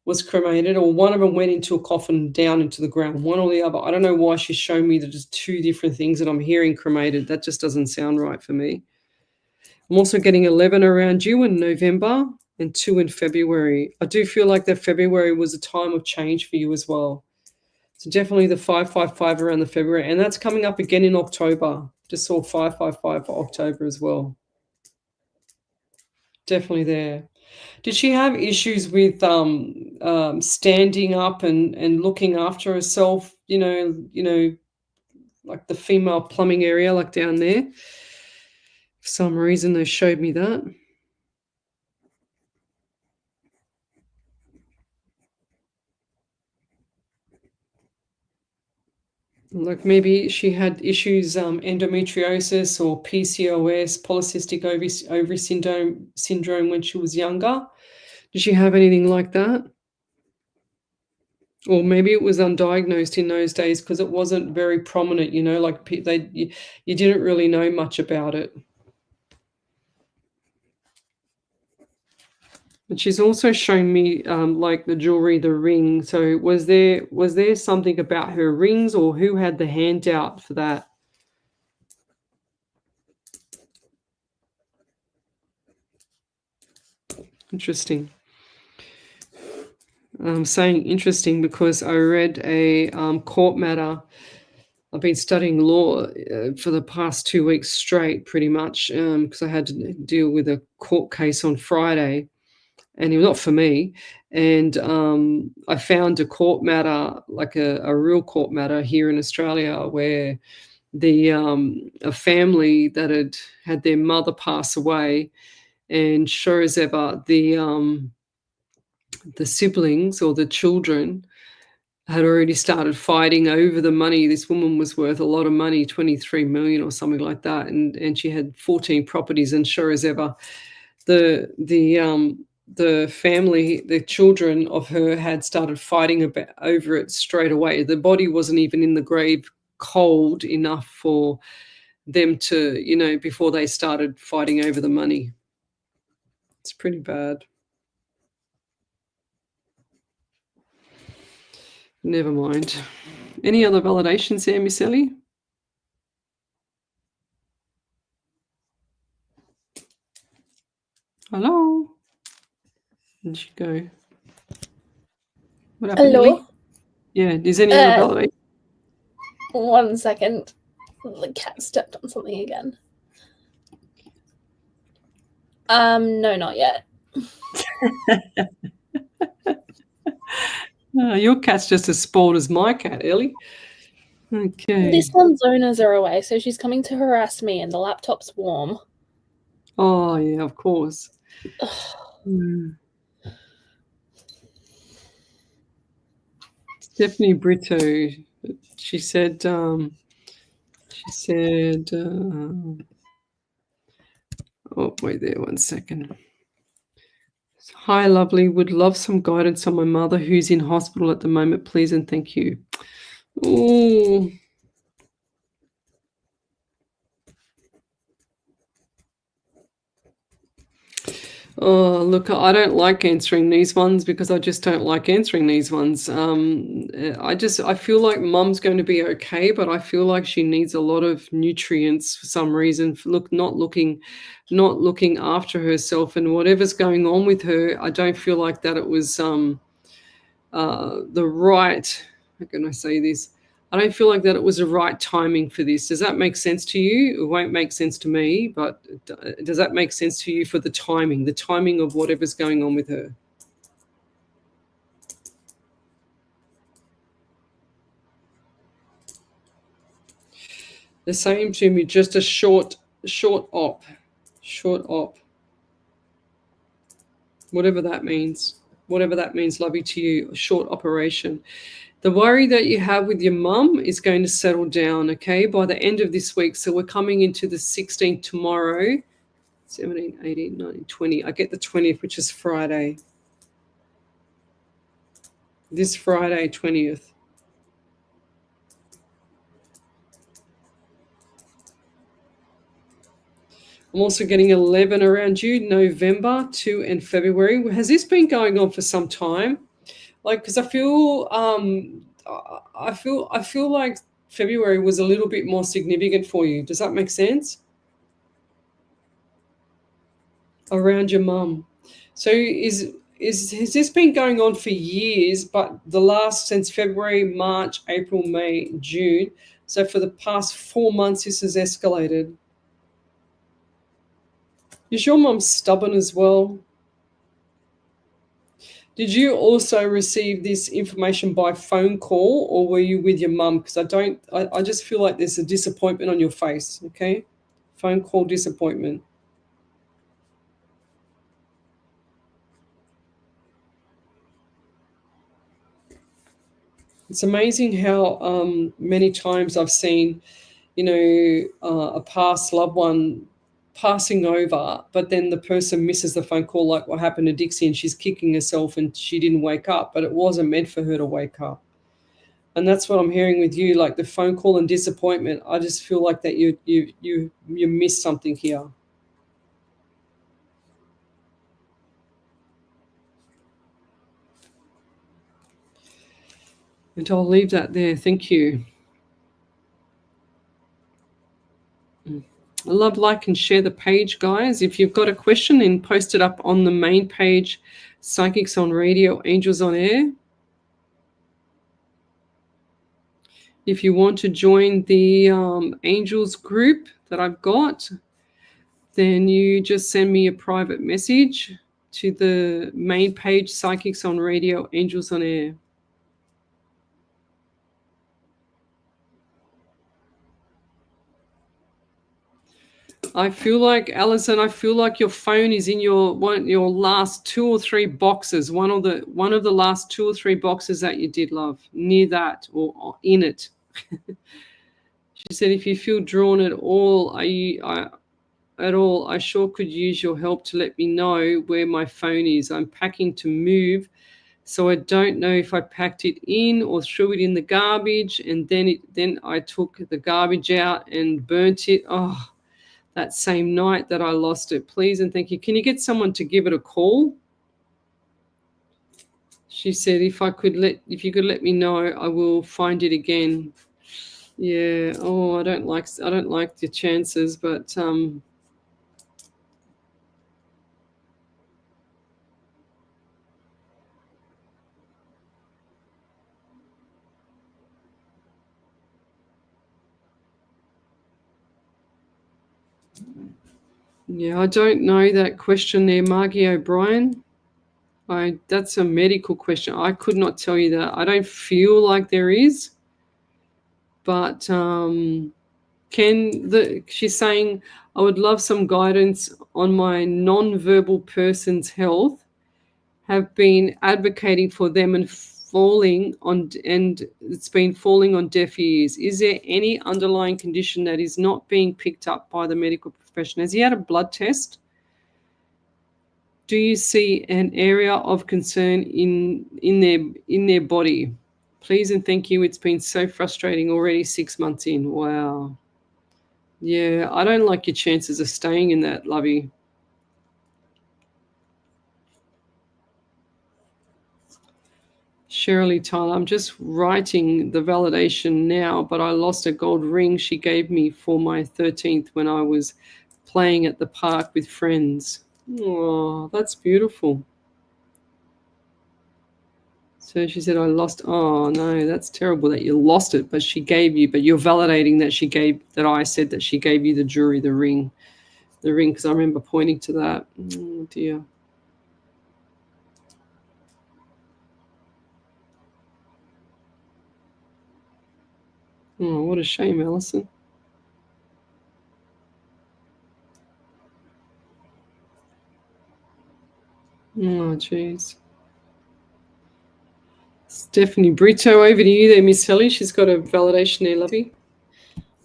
was cremated, or one of them went into a coffin down into the ground, one or the other. I don't know why she's showing me that there's 2 different things, and I'm hearing cremated. That just doesn't sound right for me. I'm also getting 11 around you in November and 2 in February. I do feel like that February was a time of change for you as well. So definitely the 555 around the February, and that's coming up again in October. Just saw 555 for October as well. Definitely there. Did she have issues with standing up and looking after herself? Like the female plumbing area, like down there. For some reason, they showed me that. Like maybe she had issues, endometriosis or PCOS, polycystic ovary syndrome when she was younger. Did she have anything like that? Or maybe it was undiagnosed in those days because it wasn't very prominent, like you didn't really know much about it. But she's also shown me like the jewelry, the ring. So was there something about her rings, or who had the handout for that? Interesting. I'm saying interesting because I read a court matter. I've been studying law for the past 2 weeks straight, pretty much, because I had to deal with a court case on Friday, and it was not for me. And I found a court matter, like a real court matter here in Australia, where a family that had their mother pass away, and sure as ever, the siblings or the children had already started fighting over the money. This woman was worth a lot of money, 23 million or something like that, and she had 14 properties. And sure as ever, the family, the children of her, had started fighting over it straight away. The body wasn't even in the grave cold enough for them to, before they started fighting over the money. It's pretty bad. Never mind. Any other validations there, Miss Ellie? Hello. Where'd she go? What happened, Hello? Ellie? Yeah, is any other validation? 1 second. The cat stepped on something again. No, not yet. Your cat's just as spoiled as my cat, Ellie. Okay. This one's owners are away, so she's coming to harass me, and the laptop's warm. Oh, yeah, of course. Stephanie Brito, she said, oh, wait there 1 second. Hi, lovely. Would love some guidance on my mother who's in hospital at the moment, please, and thank you. Oh. Oh, look, I don't like answering these ones because I just don't like answering these ones. I feel like mum's going to be okay, but I feel like she needs a lot of nutrients for some reason. Not looking after herself, and whatever's going on with her, I don't feel like that it was the right. How can I say this? I don't feel like that it was the right timing for this. Does that make sense to you? It won't make sense to me, but does that make sense to you for the timing of whatever's going on with her? The same to me, just a short op. Whatever that means, lovey to you, a short operation. The worry that you have with your mum is going to settle down, okay, by the end of this week. So we're coming into the 16th tomorrow, 17, 18, 19, 20. I get the 20th, which is Friday. This Friday, 20th. I'm also getting 11 around you, November, 2 and February. Has this been going on for some time? Like, because I feel like February was a little bit more significant for you. Does that make sense? Around your mum. So has this been going on for years, but since February, March, April, May, June. So for the past 4 months, this has escalated. Is your mum stubborn as well? Did you also receive this information by phone call, or were you with your mum? Because I just feel like there's a disappointment on your face, okay? Phone call disappointment. It's amazing how many times I've seen, a past loved one passing over, but then the person misses the phone call, like what happened to Dixie, and she's kicking herself and she didn't wake up, but it wasn't meant for her to wake up. And that's what I'm hearing with you, like the phone call and disappointment. I just feel like that you missed something here. And I'll leave that there. Thank you. Love, like, and share the page, guys. If you've got a question, then post it up on the main page, Psychics on Radio, Angels on Air. If you want to join the Angels group that I've got, then you just send me a private message to the main page, Psychics on Radio, Angels on Air. I feel like, Alison, your phone is in your last 2 or 3 boxes. One of the last 2 or 3 boxes that you did, love, near that or in it. She said, if you feel drawn at all, I sure could use your help to let me know where my phone is. I'm packing to move, so I don't know if I packed it in or threw it in the garbage, and then I took the garbage out and burnt it. Oh, that same night that I lost it. Please and thank you. Can you get someone to give it a call? She said, if you could let me know, I will find it again. Yeah. Oh, I don't like the chances, but Yeah, I don't know that question there, Margie O'Brien. That's a medical question. I could not tell you that. I don't feel like there is. But she's saying, I would love some guidance on my non-verbal person's health. Have been advocating for them and it's been falling on deaf ears. Is there any underlying condition that is not being picked up by the medical profession? Has he had a blood test? Do you see an area of concern in their body? Please and thank you. It's been so frustrating already 6 months in. Wow. Yeah, I don't like your chances of staying in that, lovey. Shirley Tyler, I'm just writing the validation now, but I lost a gold ring she gave me for my 13th when I was playing at the park with friends. Oh, that's beautiful. So she said, I lost. Oh, no, that's terrible that you lost it, but you're validating that I said that she gave you the ring, because I remember pointing to that. Oh, dear. Oh, what a shame, Alison. Oh, jeez. Stephanie Brito, over to you there, Miss Helly. She's got a validation there, lovey.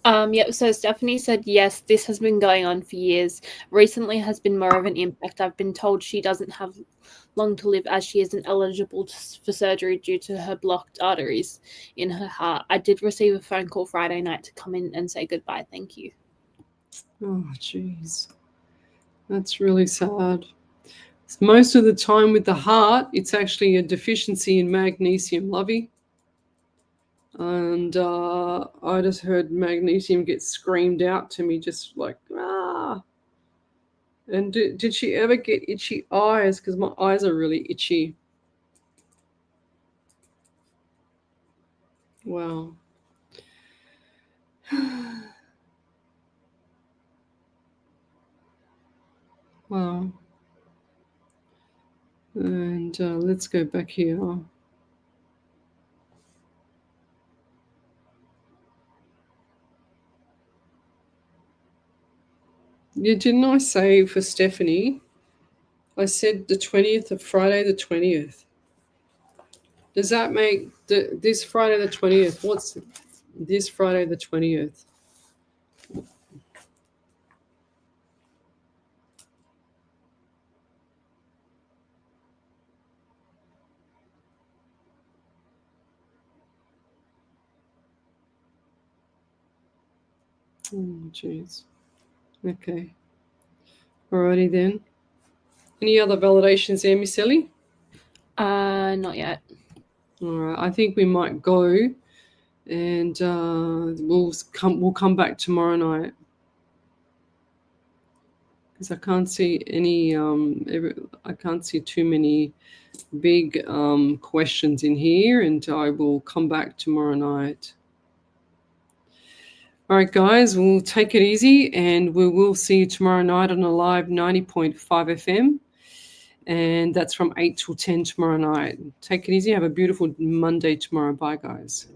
Yep, so Stephanie said, yes, this has been going on for years. Recently has been more of an impact. I've been told she doesn't have long to live as she isn't eligible for surgery due to her blocked arteries in her heart. I did receive a phone call Friday night to come in and say goodbye. Thank you. Oh, jeez. That's really sad. Most of the time with the heart, it's actually a deficiency in magnesium, lovey. And I just heard magnesium get screamed out to me, just like, ah. And did she ever get itchy eyes? Because my eyes are really itchy. Wow. Wow. And let's go back here. Yeah, didn't I say for Stephanie? I said the 20th of Friday the 20th. Does that make this Friday the 20th? What's this Friday the 20th? Oh, jeez. Okay. Alrighty then. Any other validations there, Miss Ellie? Not yet. All right. I think we might go, and we'll come back tomorrow night, because I can't see any. I can't see too many big questions in here, and I will come back tomorrow night. All right, guys, we'll take it easy, and we will see you tomorrow night on a live 90.5 FM. And that's from 8 till 10 tomorrow night. Take it easy. Have a beautiful Monday tomorrow. Bye, guys.